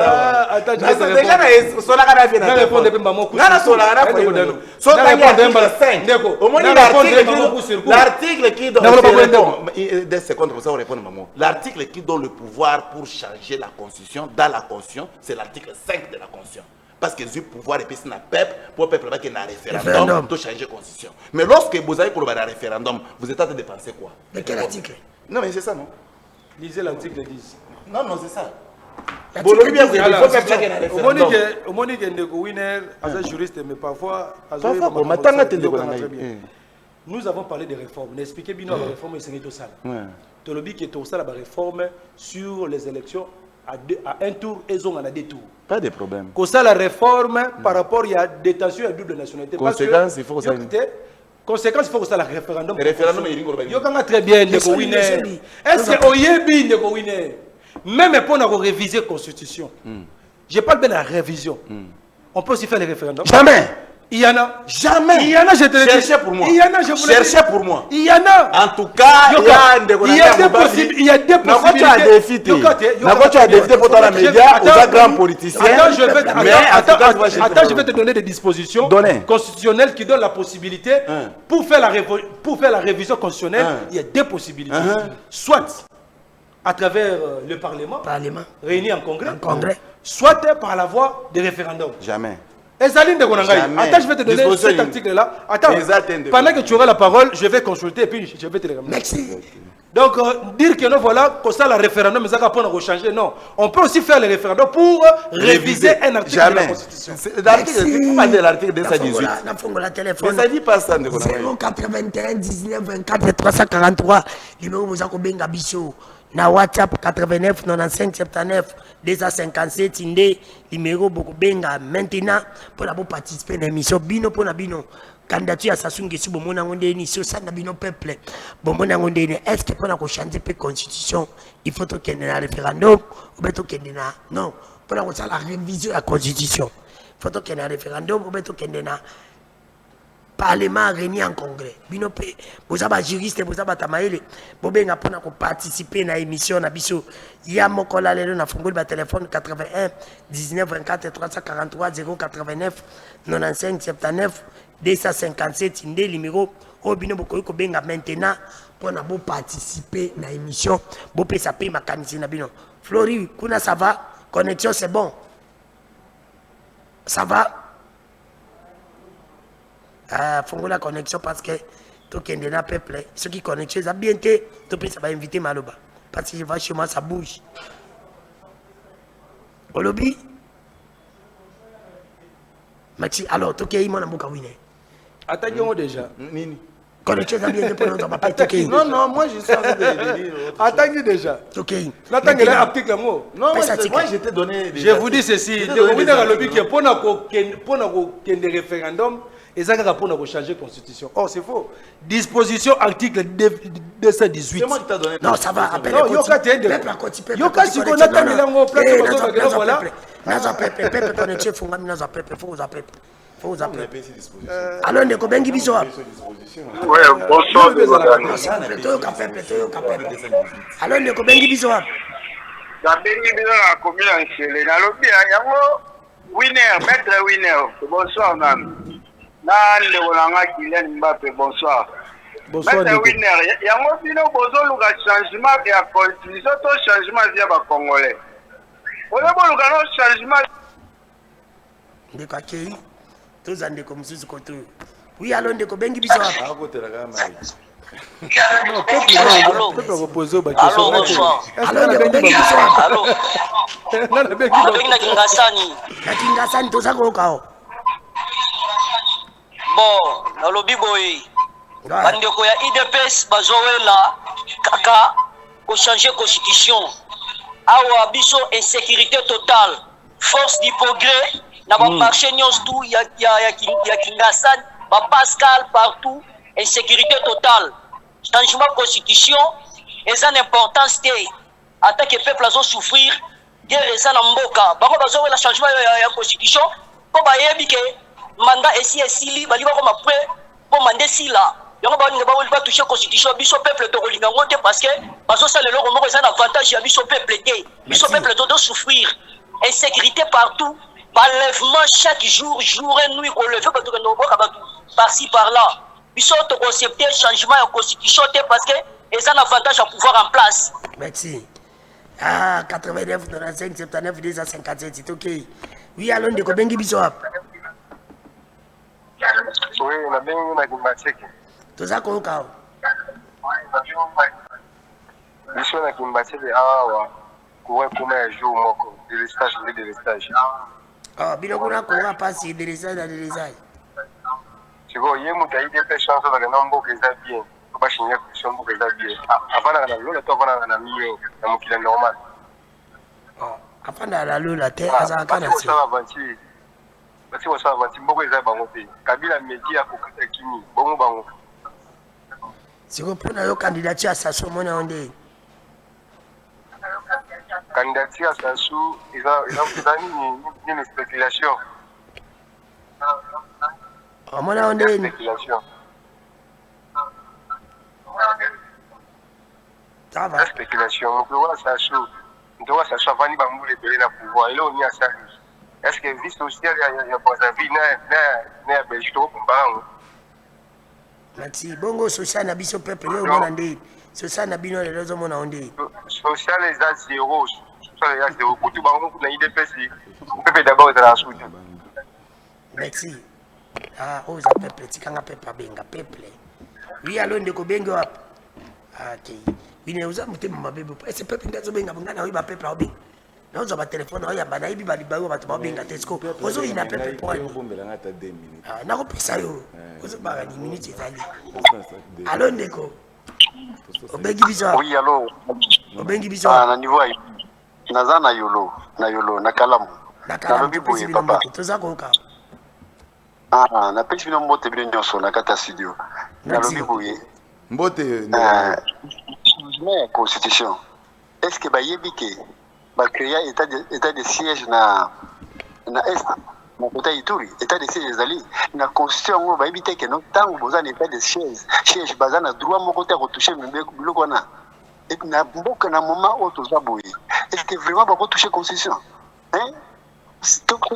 l'article qui donne le pouvoir pour changer la constitution dans la constitution, c'est l'article 5 de la constitution. Parce que le pouvoir est passé dans le peuple, pour le peuple qui a un référendum, pour changer la constitution. Mais lorsque vous avez pour un référendum, vous êtes en train de penser quoi? De quel article? Non, mais c'est ça, non? Lisez l'article 10. Non, c'est ça. Au Monique Ndeko Winner, as un juriste, mais parfois, nous avons parlé de réformes. N'expliquez bien la réforme et c'est tout ça. Tolobi qui est tout ça la réforme sur les élections à un tour et on a deux tours. Pas de problème. Comme ça la réforme par rapport il y a détention à double nationalité. Conséquence, il faut que ça. Conséquence, il faut que ça le référendum. Le référendum est très bien. Est-ce que Oyebi ne go winner? Même pour nous réviser la Constitution. Je parle bien de la révision. On peut aussi faire les référendums. Jamais. Il y en a. Jamais. Il y en a, je te le dis. Cherchez pour moi. Il y en a, je vous le dis. Cherchez pour moi. Il y en a. En tout cas, il y a des possibilités. Il y a des possibilités. Tu as défité. Tu as défité pour toi la média, aux grands politiciens. Attends, je vais te donner des dispositions constitutionnelles qui donnent la possibilité pour faire la révision constitutionnelle. Il y a deux possibilités. Soit à travers le Parlement réuni en Congrès, soit par la voie des référendums. Jamais. Ezaline de Gonangaï. Attends, je vais te donner cet article-là. Attends, pendant que tu auras la parole, je vais consulter et puis je vais te le ramener. Merci. Donc, dire que non, voilà, comme ça, le référendum, mais ça va pas changer. Non. On peut aussi faire le référendum pour réviser un article de la Constitution. L'article 218. Mais ça dit pas ça, de 081 19 24 343. Numéro Mozako Benga Bicho. Na WhatsApp 89 95 79 257 indé numéro beaucoup benga maintenant pour la participer à l'émission bino pour la bino candidature à Sassou Nguesso bon mona ngonde ni so ça na bino peuple bon mona ngonde ni est-ce que pour la changer la constitution il faut qu'il y ait un référendum ou bien qu'il y ait non pour la révision de la constitution il faut qu'il y ait un référendum ou bien qu'il y ait un Parlement réuni en congrès. Bino pe, vous avez juriste, vous avez tamaïle, vous avez participer à l'émission na biso. Ya mokola lelo na fungoli ba téléphone 81 19 24 343 089 95 79 257 indé numéro au bino bokoyi ko benga maintenant pour na bo participer à l'émission. Bo pe sa pe makanisi na bino. Flori, kuna ça va? Connexion c'est bon. Ça va? Fongo la connexion parce que tout qui est dans le peuple, ceux qui connectent, ça bien été, tout ça va inviter Maloba. Parce que je vois chez moi, ça bouge. Au lobby, Maxi, alors, tout qui est mon amour, oui. Attends, déjà. Connexion, ça bien été pour nous, on va pas tout Non, moi je suis en train de dire. Attends déjà. Tout qui est. Attends, il y a un article mot. Non, moi je t'ai donné. Je vous dis ceci. Je dans le lobby qui est pour des référendums. Et ça va pour changer la constitution. Oh, c'est faux. Disposition article 218. C'est moi qui t'ai donné. Non, ça va. Appelle le Alors, bonsoir. Winner, maître Winner, bonsoir Nam. Nande Olanga Kylian Mbappé, bonsoir. Bonsoir. Maître Winner, yango bino bozo luka changement ya constitution to changement via ba Congolais. Ole bo luka no changement. Ndeko akei, tozande ko mususu koto. Oui, alors ndeko bengi biso hapa. Ah, côté la gamme. Non, peuple reposer ba question. Alors ndeko bengi biso hapa. Allô. Na Kingasani tozako kao. Bon, na lobi boy. Bandeko ya IDPS bazowela kaka ko changer constitution. Awa biso insécurité totale. Force du progrès na ba marché nyos tout ya Kingasani, ba Pascal partout, insécurité totale. Changement constitution est une importance té. Attaque que peuple a souffrir. Guerre ça na mboka. Bako bazowela changement ya constitution ko bayebi ke mandat esili bali bako mapre po mandat sila. Yango ba toucher constitution biso peuple to kolinga ngote parce que bazo sala lelo moko ça avantage ya biso peuple té. Biso peuple to souffrir. Insécurité partout, enlèvement chaque jour et nuit qu'on le fait parce que nous par-ci par-là. Biso to accepter changement ya constitution té parce que ça un avantage à pouvoir en place. Merci. Ah, 89, 95, 79, 257, c'est ok. Oui, allons de Kobengi Bisop. Oui, on a bien eu une Kimbacheki. Tout ça, quoi, quoi? Mission à Kimbacheki, ah, ouais, comme un jour, moi, de l'estage. Ah, bien qu'on a passer de l'estage à l'estage. siko ye mutu IDP chance bakenda mboka eza bien bashinga kusho mboka eza bien afana na lola to afana na miyo na mokili normal afana na lola te azaka na si basi wasaba banti mboka eza bango te kabila media kokata kini bongo bango siko pona yo candidature Sassou mona onde candidature Sassou eza nini spéculation mona onde spéculation ça va spéculation ndo wa Sassou avani bambule belé na pouvoir ile oni asali est-ce que vie sociale ya Brazzaville na Belgique to kombango merci bongo social na biso peuple yo mona ndé social na bino lelo zo mona onde social eza zéro social eza zéro kutu bango kuna IDPS peuple d'abord eza la suite merci oza peuple tikanga peuple benga peuple oui alo ndeko benga wapi okay bine uza mutema mabebe ese peuple ndazo benga bungana oyiba peuple obenga nazo ba telefone oyamba na ibi bali bayo bato babenga tesco ozo ina peuple point na ko pesa yo ozo ba ni minute ezali alo ndeko obengi biso oui allo obengi biso na niveau ayi naza na yolo na kalamu na lobi boye papa toza ko ka na pesi bino mbote bino nyonso na kata studio na lobi boye mbote mais constitution est-ce que bayebi ke ba créer état de siège na est na kota Ituri état de siège ezali na constitution ngo bayebi te ke no tango boza na état de siège baza na droit moko te ko toucher membe biloko na et na mboka na moment où toza boye est-ce que vraiment ba ko toucher constitution hein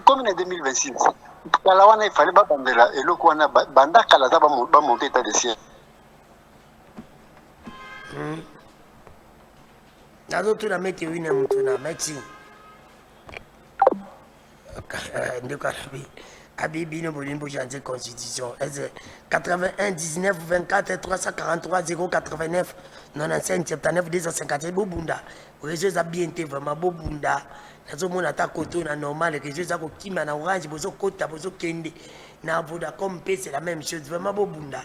comme en 2026 kala wana il fallait ba bandela eloko wana banda kala za ba monter état de siège nazo tuna meti wine mtu na meti ndiko abibi no bolimbo janze constitution est 81 19 24 343 089 95 79 250 bobunda réseau za bien te vraiment bobunda nazo mona ta koto na normal réseau za ko kima na orange bozo kota bozo kende na Vodacom pe c'est la même chose vraiment bobunda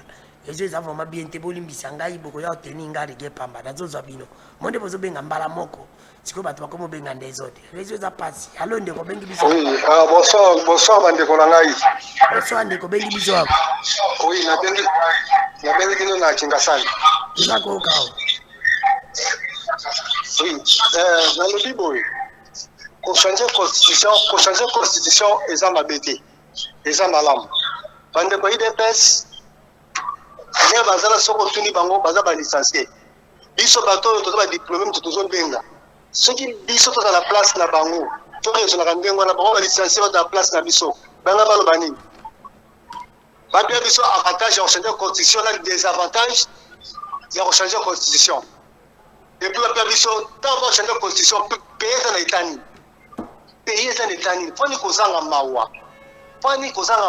réseau za vraiment bien te bolimbisa ngai boko ya oteni ngari ge pamba nazo za bino monde bozo benga mbala moko siko bato bakomo benga ndezote réseau za pasi allo ndeko bengi biso oui bonsoir bandeko na ngai bonsoir ndeko bengi biso hapo oui na bengi kino na kingasani ndako kao oui na lobi boy ko changer constitution eza mabete eza malamu bandeko IDPS ya bazala soko tuni bango baza ba licencié biso bato to ba diplômé to zo benga soki biso to la place na bango to rezo na kandengo na bango ba licencié ba place na biso banga balo bani ba bien biso avantage au changer constitution na désavantage ya au changer constitution et puis ba biso tant ba changer constitution pays na itani fani kozanga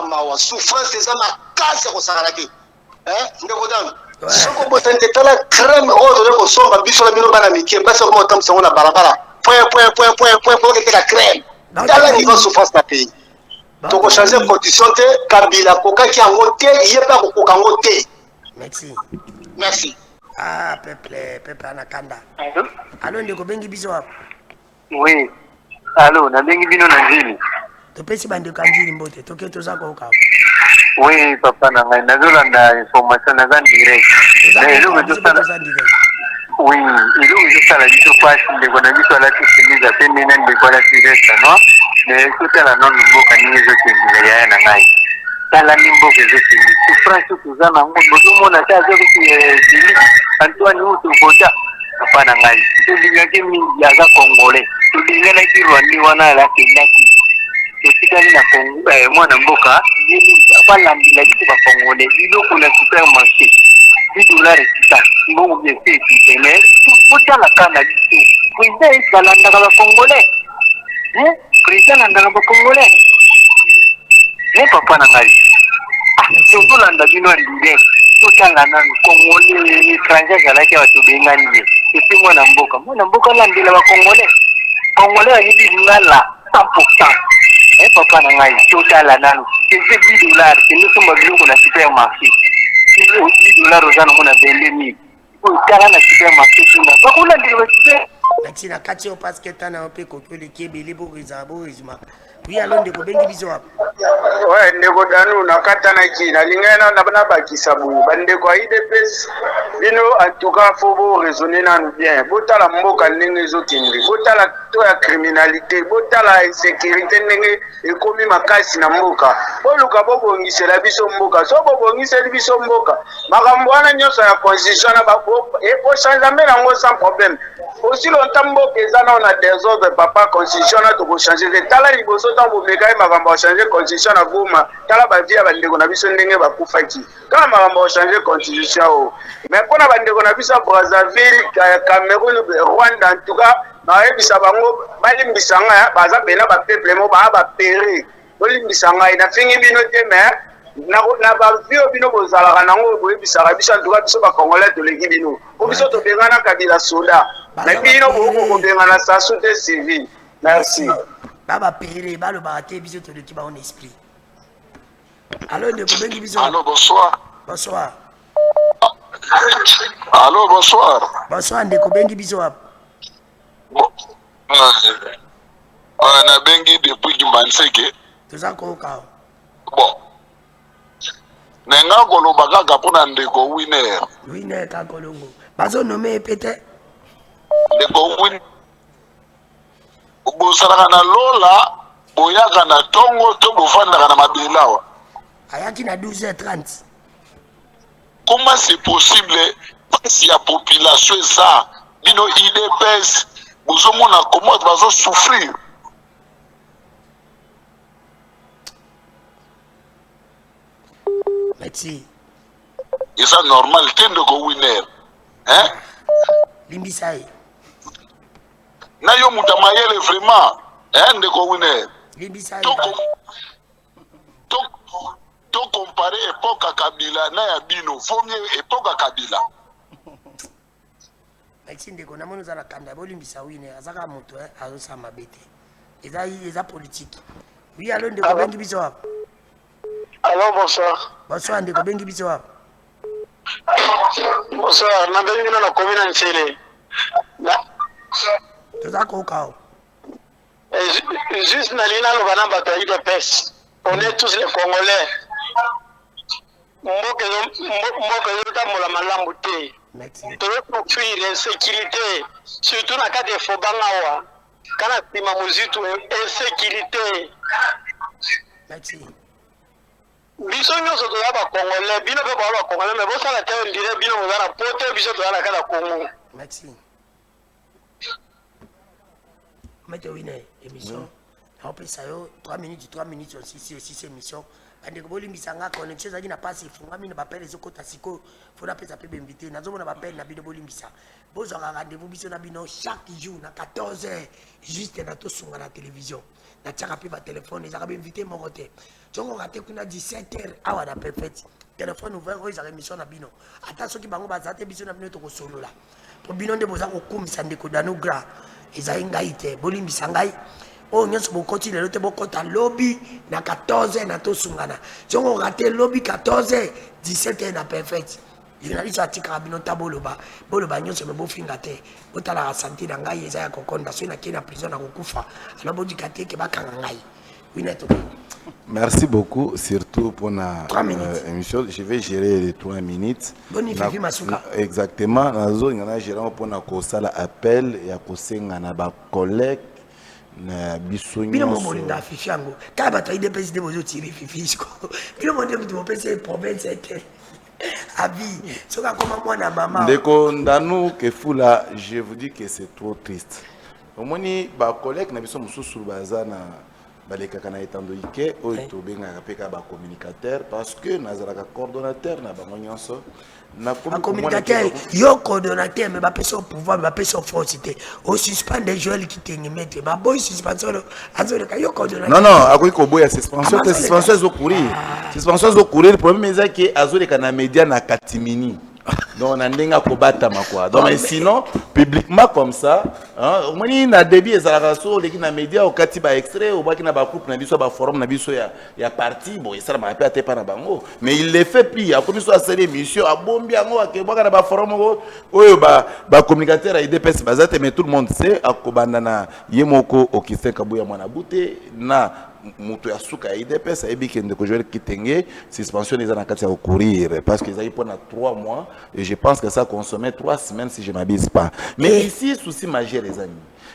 mawa souffrance eza makasi kozanga te ndeko dan soko botande tala crème ozo ko somba biso la bino bana mike basi ko motam sango na barabara point pour que la crème tala niveau souffrance na pays to ko changer condition te kabila ko kaki yango te yepa ko kango te merci peuple anakanda allo ndeko bengi biso hapo oui allo na bengi bino na njili topesi bandeko njili mbote toke tozako ka oui papa na ngai nazolanda information na zan direct oui ilo jusqu'à la biso passe ndeko na biso ala tisimiza pe mena ndeko ala tiresa no mais kutala no mboka ni ezotengela ya na ngai tala ni mboka ezotengela souffrance tuzana ngo bozomona ta zekuti Antoine utu vota papa na ngai tulingaki mingi ya Congolais tulingana ki Rwanda wana la Kenya tukitani na Kongo mwana mboka yini bala mbila kitu ba Congolais biloko na supermarché $10 kita mbongo bien fait mais tout la kana bitu président ikalanda ka ba Congolais président anda ba Congolais papa na ngai tolanda bino ndine totanga na Congolais étranger galaki watu bengani c'est mwana mboka landela ba Congolais ayidi ngala 100%. Papa papa na ngai totala nano c'est $10 que nous sommes biloko na supermarché $10 ozana mona 22 000 otala na supermarché tuna bakolandela super natina kati oyo parce que tana ope kokoleki ebele borizuma oui alo ndeko bengi biso wapi ouais ndeko danu nakatanaki nalingai na bakisa boye bandeko ya idps bino en tout cas fo boraisonne nanu bien botala mboka ndenge ezokende botala to ya criminalité botala insécurité ndenge ekomi makasi na mboka boluka bobongisela biso mboka so bobongiseli biso mboka makambo wana nyonso ya constitution na bochange nango sans problème aussi longtemps mboka eza na na désordre papa constitution na tokochange te tala liboso ntango bomeka ye makambo achange constitution na goma tala bavie ya bandeko na biso ndenge bakufaki kala makambo achange constitution oyo mais mpona bandeko na biso ya brazzaville cameroun rwanda en tout cas bayebisa bango balimbisa ngai baza pena bapeuple mo baa bapere bolimbisa ngai nafingi bino te mais na bavie oyo bino bozalaka nango boyebisaka biso en tout cas biso bacongolais toleki bino po biso tobengana kabila soda mais bino bokobengana sasu te civil merci baba pere balobaka te biso toleki bango na esprit alo ndeko bengi biso allô bonsoir bonsoir allô bonsoir bonsoir ndeko bengi biso wapi na bengi depuis Kimbanseke toza koyoka bon nenga koloba kaka mpona ndeko winner kakolongo bazonome ye pete ndeko win bosalaka na lola boyaka na tongo to bofandaka na mabele awa ayaki na 12h30 comment c'est possible pasi ya population eza bino idps bozomona comment bazosouffrir merci eza normal te ndeko winner hein limbisa ye na yo muta mayele vraiment ndeko winner limbisa ye to comparer époque à Kabila na ya bino vaut mieux époque à Kabila merci ndeko namoni oza na kanda bolimbisa wine azaka moto azosala mabe te eza politique oui alo ndeko bengi biso wapi Allô, bonsoir. Bonsoir, ndeko bengi biso wapi Bonsoir, na bengi na commune Nsele. toza koyoka Juste na lina lo bana bato ya UDPS. On est tous les Congolais. Mboka yotambola malamu te. Toye kufuir insécurité, surtout na kati ya Fobangawa. Kana sima muzitu insécurité. Merci. Biso nyonso toza bakongolais bino mpe boza bakongolais mais bosala te ondire bino boza na poto biso toza na kati ya Congo. Merci. Mete wine émission naopesa yo 3 minutes aussi émission bandeko bolimbisa nga connexion ezalaki na pasi efungami na bapele ezokota sikoyo fo napesa mpe beinvité nazomona bapele na bino bolimbisa bozwaka rendez-vous biso na bino chaque jour na 14h juste na tosunga na télévision natiaka mpe batelefone ezaka bainvité moko te tiongoka te kuna 17h awa na perfect téléphone ouvert oyo ezaka émission na bino ata soki bango baza te biso na bino tokosolola po bino nde boza kokumisa ndeko dano gra ezali ngai te bolimbisa ngai oyo nyonso bokoti lelo te bokota lobi na 14h na tosungana tiongoka te lobi 14h 17h na perfect journaliste atikaka bino ta boloba nyonso me bofinga te botalaka sante na ngai eza ya kokonda soki nakei na prison na kokufa alors bodika te ke bakanga ngai wineto. Merci beaucoup, surtout pour la émission. Je vais gérer les 3 minutes. Bonne Fifi Masuka. Exactement. Nazo ngana gérer pour na kosala appel ya kosenga na ba collègue na bisonyo. Bino mo molinda Fifi yango. Ka ba taide président bozo tirer Fifi ko. Bino mo ndem mo pese province était. Abi, soka koma mwana mama. Ndeko ndanu ke fula, je vous dis que c'est trop triste. Omoni ba collègue na biso mususu bazana balekaka na etando ike oyo tobengaka mpe ka bacommunicateur parce que nazalaka coordonnateur na bango nyonso bacommunicateur yo coordonnateur me bapesa o pouvoir me bapesa o force te osuspende joel kitenge mete baboyi suspension azoleka yo coordonnateur non akoki koboya suspension te suspension ezokourir le problème ezaki azoleka na média na katimini Donc on a ndenga kobata makwa. Donc sinon publiquement comme ça, hein, moni na débit ezalaka so leki na média au kati ba extrait au baki na ba groupe na biso ba forum na biso ya parti bon ça m'a pas été pas na bango mais il les fait puis a comme so a série émission a bombi yango akebaka na ba forum oyo ba communicateur a IDPS bazate mais tout le monde sait akobanda na yemoko okise kabuya mwana bute na mutu ya suka IDPS a ebi kende ko jouer kitenge suspension les en kati ya courir parce qu'ils avaient pendant 3 mois et je pense que ça consommait 3 semaines si je m'abuse pas. Mais ici souci majeur les amis.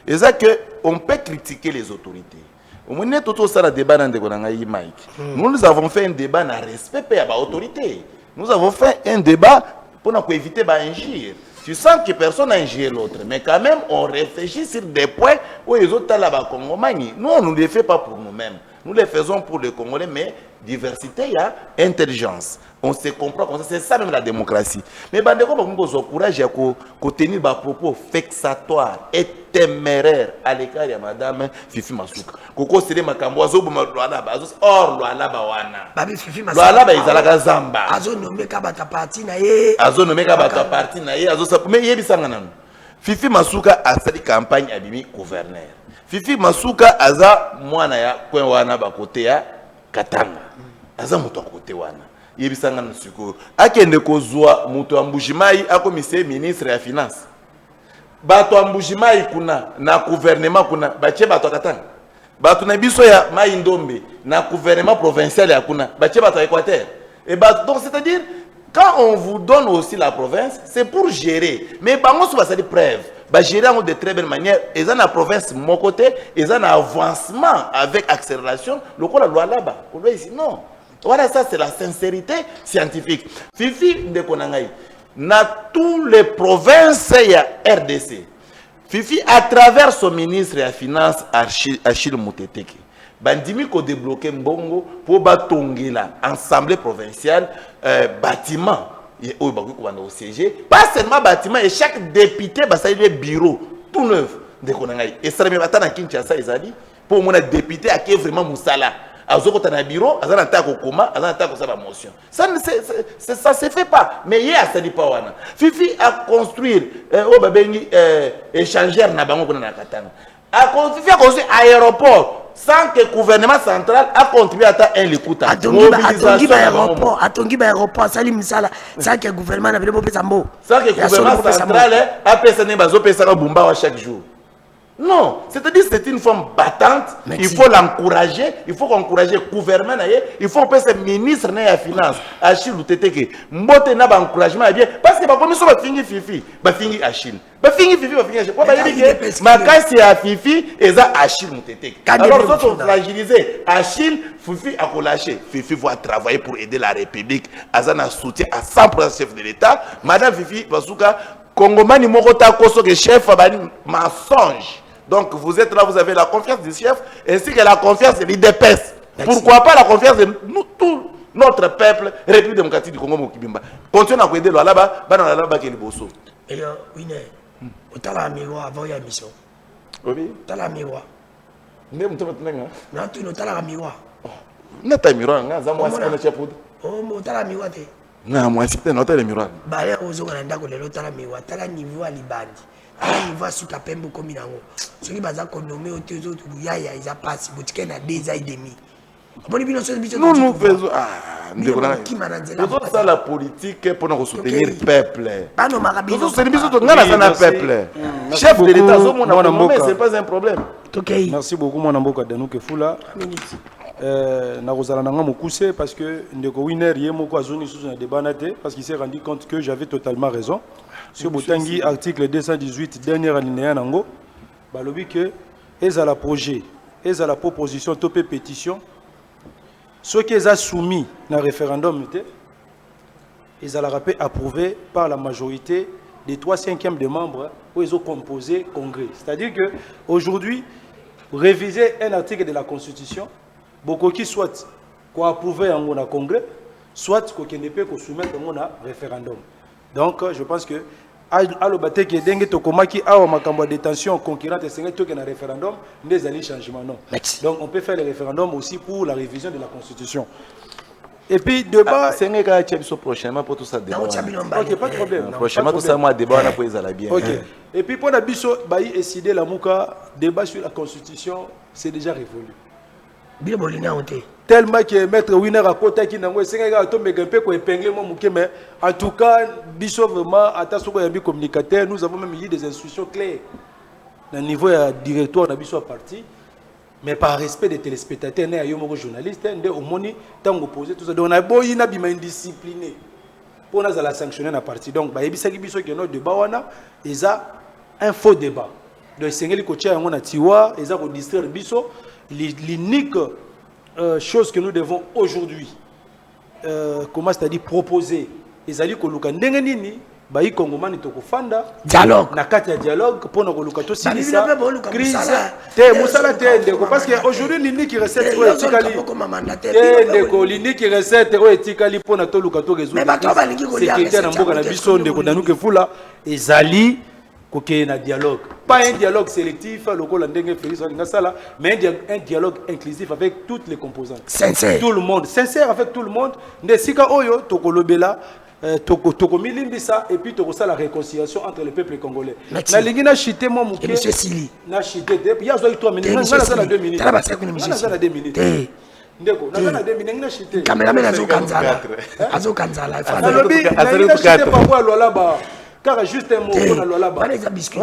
Et ça que on peut critiquer les autorités. Au moins tout ça la débat dans de Mike. Nous avons fait un débat dans respect à la autorité. Nous avons fait un débat pour éviter ba injure. Tu sens que personne n'a injuré l'autre, mais quand même on réfléchit sur des points où les autres là-bas Congolais. Nous on ne les fait pas pour nous-mêmes. Nous les faisons pour les Congolais, mais diversité, il y a intelligence. On se comprend comme ça, c'est ça même la démocratie. Mais bandeko bakungo courage à tenir des propos vexatoires et téméraires à l'écart de madame Fifi Masuka. Koko sere makambo azobuma lwala bazos or lwala bawana. Babi Fifi Masuka. Lwala ba izalaka zamba. Azo nommé ka bata parti na ye. Azo nommé ka bata parti na ye, azo sa mais yebisanga nanu. Fifi Masuka a sali campagne abimi gouverneur. Fifi Masuka aza mwana ya kwen wana ba kote ya Katanga. Aza muto kote wana. Yebisanga nsuko. Akende kozwa muto ambujimai akomise ministre ya finance. Bato ambujimai kuna na gouvernement kuna bache bato Katanga. Bato na biso ya Mai Ndombe na gouvernement provincial ya kuna bache bato Équateur. Et bato donc c'est-à-dire quand on vous donne aussi la province, c'est pour gérer. Mais bango so basali preuve. Bah gérer de très belle manière. Ils ont la province mon côté, ils ont un avancement avec accélération. Le quoi la loi là-bas. On doit ici non. Voilà ça c'est la sincérité scientifique. Fifi de Konangaï. Dans toutes les provinces il y a RDC. Fifi à travers son ministre de la finance Achille Mouteteke. Bandimi ko débloquer mbongo pour batongela assemblée provinciale bâtiment. Pas seulement bâtiment et chaque député va saluer bureau tout neuf de Konangaï. Et ça me va dans Kinshasa ezali pour mon député à qui vraiment musala. Azoko tana bureau, azana tako koma, azana tako sa motion. Ça ça se fait pas. Mais hier ça dit pas wana. Fifi a construire au babengi échangeur na bango na Katanga. A construire aéroport sans que le gouvernement central a contribué à un likuta. Atongi ba aéroport salim sala sans que le gouvernement n'a pas pesa mbo. Sans que le gouvernement central a pesa ne bazo pesa ka bumba chaque jour. Non, c'est-à-dire c'est une forme battante, il faut l'encourager, il faut encourager le gouvernement, il faut que le ministre de la finance, Achille Mouteteke, mbote na ba encouragement bien parce que ba commission ba fingi Fifi, ba fingi Achille. Ba fingi Fifi, ba fingi Achille. Quoi ba dire ma kasi à Fifi et ça Achille Mouteteke. Alors ça sont fragilisés. Achille, Fifi a relâché. Fifi va travailler pour aider la République. Azana soutien à 100% chef de l'État. Madame Fifi Basuka Congomani Mokota Koso que chef abani mensonge. Donc vous êtes là, vous avez la confiance du chef ainsi que la confiance de l'IDPS. Pourquoi pas la confiance de nous, tout notre peuple, République démocratique du Congo Mokibimba. Continuez à aider là-bas, là-bas qui est le bosso. Et oui, au tala miroir avant la mission. Oui. Tala miroir. Ne me tombe tenga. Non, tu ne tala miroir. Na ta miroir, nga za moi c'est na chapud. Oh, mo tala miroir te. Na moi c'est na tala miroir. Ba le ozo kana ndako le tala miroir, tala niveau alibandi. Il va sous ta pembe comme il a. Ceux qui basent qu'on nomme au tézo tout ya ils a passé boutique na 2 ans et demi. Nous faisons ça la politique pour nous soutenir le peuple. Chef de l'État, c'est pas un problème. Merci beaucoup mon amboka Danouke Fula. Parce que Ndeko Winner yemoko azoni sous un débat naté parce qu'il s'est rendu compte que j'avais totalement raison. Sur Botangi article 218 dernière alinéa nango balobi que ezala projet, ezala proposition topé pétition ceux qui ont soumis dans le référendum ils ont approuvé par la majorité des 3/5 des membres où ils ont composé congrès. C'est-à-dire que aujourd'hui réviser un article de la Constitution beaucoup qui soit qu'on approuver en un congrès soit qu'on ne peut soumettre en un référendum. Donc je pense que alobate qui dengue tokoma qui a makambo détention concurrente c'est que un référendum des alliés changement non. Donc on peut faire le référendum aussi pour la révision de la Constitution. Et puis, débat. C'est un gars qui a prochainement pour tout ça débat. Ok, pas de problème. Prochainement, tout ça, moi, débat, on a pour les bien. Ok. Et puis, pour la biso, Baï décider la Mouka, débat sur la Constitution, c'est déjà révolu. Tellement que maître Winner à côté qui n'a pas épinglé mais en tout cas, biso vraiment, à ta communicateur, nous avons même eu des instructions claires. Au niveau directoire, on a biso parti. Mais par respect des téléspectateurs, il y a des journalistes, au moins, tant opposé tout ça. Donc, on a beau indiscipliné pour nous la sanctionner la partie. Donc, il y a des débats, il y a un faux débat. Donc, c'est ce que on a tiwa, il y a des distraire biso. L'unique chose que nous devons aujourd'hui, comment c'est-à-dire proposer, les alliés que nous avons Baï Congomani toko fanda dialogue nakati ya dialogue pour nous coloca to crise musala te parce que aujourd'hui l'unique qui recette o etikali ndeko l'unique qui recette o etikali pour na to luka to résoudre sécurité na mboka na biso ndeko danuke fula ezali koke na dialogue pas un dialogue sélectif lokola ndenge Félix Ngasala mais un dialogue inclusif avec toutes les composantes sincère tout le monde sincère avec tout le monde ndesika oyo tokolobela Toko milimbisa et puis toko ça la réconciliation entre les peuples congolais. Na lingi na chité moi mouké. Monsieur Sili. Na chité il y a 3 minutes. Na za 2 minutes. Tala basa kuna monsieur. Na za 2 minutes. Ndeko, na za 2 minutes na chité. Cameraman azokanzala. Azokanzala. Na lobi na chité pa kwa lolaba. Car juste un mot pour la lolaba. Bana za biscuit.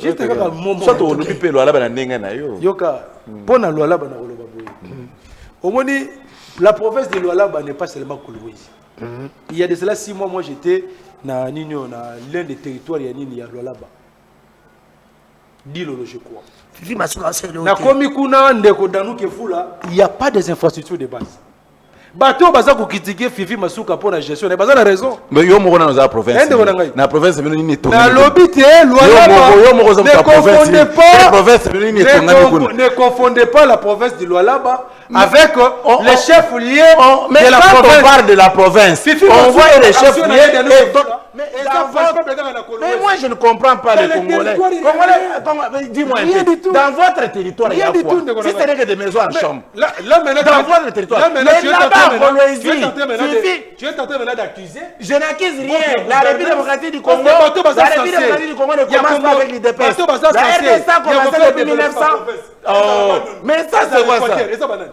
Juste un mot. Soit on lobi pe lolaba na ndenga na yo. Yoka, pour na lolaba na lolaba boy. Au moins la province de Lualaba n'est pas seulement Kolwezi. Il y a de cela 6 mois, moi j'étais dans l'un des territoires de Lualaba. Dis-le, je crois. Il n'y a pas des infrastructures de base. Bateau baza ko critiquer Fifi Masuka pour la gestion, il a raison. Mais yo mo na za province. Na province mais ni to. Na lobité Lualaba. Ne confondez pas la province de Lualaba avec les chefs liés de la province. On parle de la province. On voit les chefs liés. Mais moi je ne comprends pas les Congolais. Dis-moi un peu. Dans votre territoire il y a quoi? Si ce n'est que des maisons en chambre. Dans votre territoire. Tu es tenté maintenant d'accuser. Je n'accuse rien. La République démocratique du Congo, la République démocratique du Congo ne commence pas avec l'IDPS. La RDC a commencé depuis 1900. Oh, mais ça c'est quoi ça?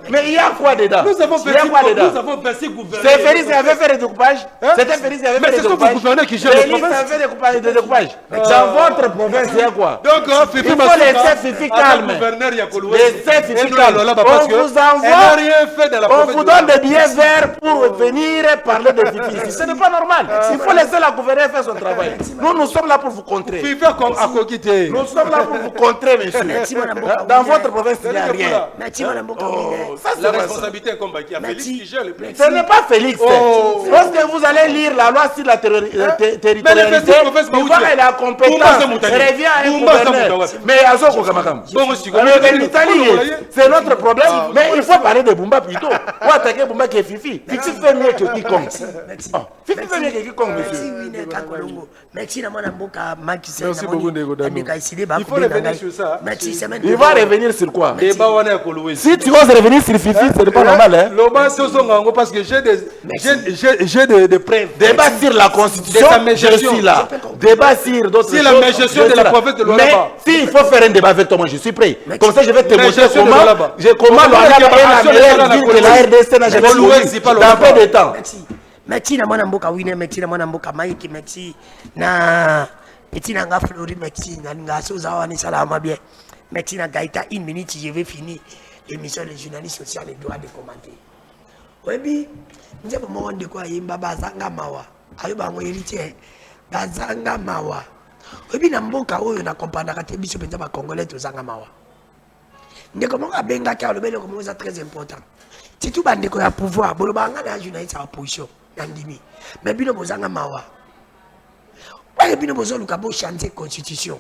Mais il y a quoi dedans? Nous avons versé gouverneur. C'est Félix qui avait fait le découpage. C'était Félix qui avait fait le découpage. Mais c'est le gouverneur qui gère la province. Félix avait fait le découpage. Dans votre province, il y a quoi? Donc, il faut laisser Fifi calme. Laissez Fifi calme. On vous envoie. On vous donne des billets verts pour venir parler de Fifi. Ce n'est pas normal. Il faut laisser la gouverneure faire son travail. Nous sommes là pour vous contrer. Nous sommes là pour vous contrer, monsieur. Dans votre province, il n'y a rien. La responsabilité est comme qui a Félix qui gère le plan. Ce n'est pas Félix. Lorsque vous allez lire la loi sur la territorialité, vous voyez la compétence revient à un gouverneur. Mais c'est notre problème. Mais il faut parler de Bumba plutôt. Ou attaquer Bumba qui est Fifi. Fifi fait mieux que quiconque. Fifi fait mieux que quiconque, monsieur. Merci beaucoup, il faut revenir sur ça. Il va revenir sur quoi? Si tu oses revenir sur Fifi, ce n'est pas normal. Parce que j'ai des preuves. Débat sur la constitution, je suis là. Débat sur d'autres choses. Si la même gestion de la province de Lualaba. Mais s'il faut faire un débat avec toi, moi je suis prêt. Comme ça, je vais te montrer comment Lualaba est la meilleure ville de la RDC n'a jamais connu dans peu de temps. Merci na mwana mboka wine, merci na mwana mboka Mike, merci na merci na nga Flori, merci na nga Soza ni salama bien. Merci na Gaïta, 1 minute, je vais finir l'émission Les journalistes sociaux les droits de commenter. Oui, nous avons mon de quoi yimba bazanga mawa. Ayo bango héritier bazanga mawa. Oui, na mboka oyo na comprendre ka biso penza ba congolais to zanga mawa. Ndeko monga benga ka le bele comme ça très important. Si tout bande ko ya pouvoir, bolo banga na journaliste à opposition. Mais bino bozanga mawa. Wale bino bozolu ka bo changer constitution.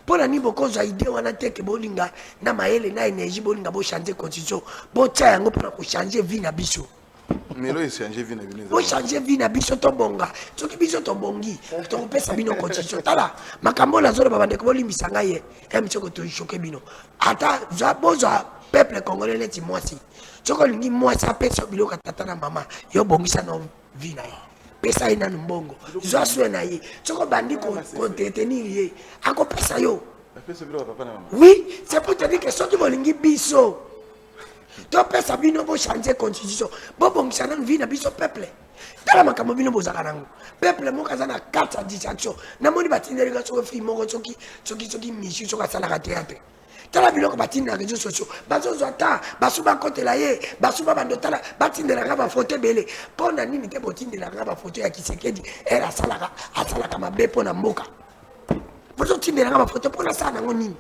Pour la niveau cause idée wana teke bolinga na maele na énergie bolinga bo changer constitution. Bo tia yango pour ko changer vie na biso. Mais là il changer vie na biso. Bo changer vie na biso to bonga. Soki biso to bongi, to pesa bino constitution tala. Makambo la zone babande ko bolimbisa ngaye. Em choko to choke bino. Ata za boza peuple congolais neti mwasi soko lingi mwasi apesa biloko tata na mama yo bongisa na vie na ye pesa ina mbongo zo swe na ye soko bandi ko entretenir ye akopesa yo oui c'est pour te dire que soki bolingi biso to pesa bino bo changer constitution bo bongisa na vie na biso peuple tala makambo bino bozaka nango peuple moko aza na carte ya distinction namoni batindeleka soko fille moko soki misu soko asalaka théâtre tala biloko batinda réseaux sociaux bazozwa ata basuba kotela ye basuba bando tala batindelaka bafoto ebele mpo na nini te botindelaka bafoto ya Kisekedi ere asalaka mabe mpo na mboka bozotindelaka bafoto mpo na sala nango nini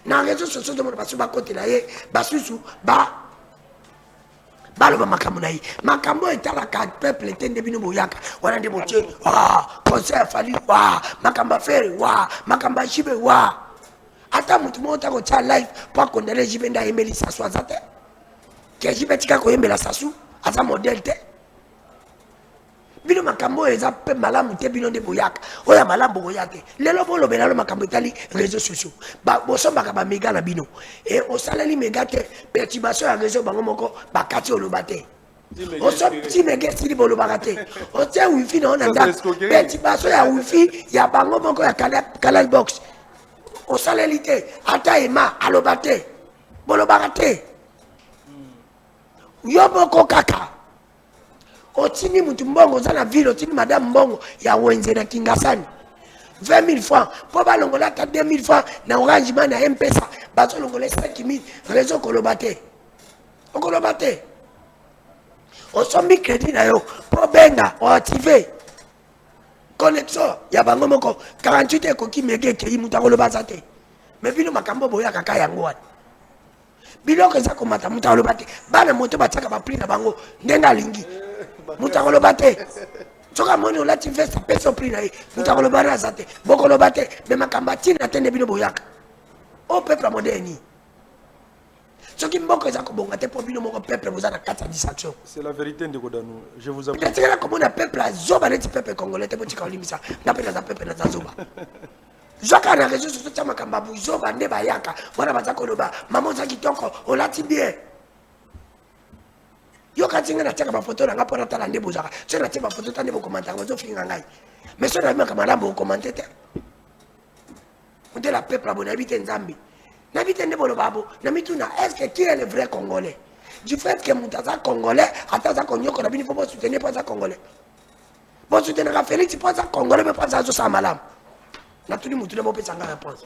na réseaux sociaux tomona basuba kotela ye basusu baloba makambo na ye makambo etalaka peuple te nde bino boyaka wana nde botie conseil fali makambo afere makambo ajibe ata mutu moko ta kotia live mpo akondele jibe nde ayembeli sasu aza te ke jibe tika koyembela sasu aza modele te bino makambo oyo eza mpe malamu te bino nde boyaka oyo malamu bokoya te lelo bolobela lo makambo etali réseaux sociaux bosombaka bamega na bino e osaleli mega te perturbation ya réseau bango moko bakati oloba te osoti mega esili bolobaka te otie wifi na ona ndako perturbation ya wifi ya bango moko ya canal box osaleli te ata ema aloba te bolobaka te yo moko kaka otini mutu mbongo oza na ville otini madame mbongo ya wenze na Kingasani 20 000 francs po balongola ata 2 000 francs na Orange Money na M-Pesa bazolongola 5 000 réseau koloba te osombi crédit na yo po benga oactive connexion ya bango moko 48 ekoki mege ekei mutu akoloba za te me bino makambo boyaka kaka yango wana biloko eza komata mutu akoloba te bana moto batiaka bapri na bango ndenge alingi mutu akoloba te soka moni olati veste apesa opri na ye mutu akoloba na aza te bokoloba te me makambo atina te nde bino boyaka o peuple moderni soki mboko eza kobonga te mpo bino moko peuple boza na kati ya distraction. C'est la vérité ndeko danu, je vous avoue. Natikala komona peuple azoba neti peuple congolais te botika olimisa nga mpe naza peuple naza zoba zwaka na réseau sociaux tia makambo buzoba nde bayaka wana baza koloba mama oza kitoko olati bien yo kati nga natiaka bafoto na nga mpo natala nde bozwaka so natie bafoto ta nde bokomantaka bozofinga ngai mais so nabi makambo malamu bokomante te nde la peuple abo nayebi te nzambe nayebi te nde boloba abo na mituna est-ce que qui est le vrai congolais du fait que mutu aza congolais ata aza konyokola bino mpo bosoutenir mpo aza congolais bosoutenaka Félix mpo aza congolais mpe mpo aza azosala malamu natuli mutu nde bopesa nga réponse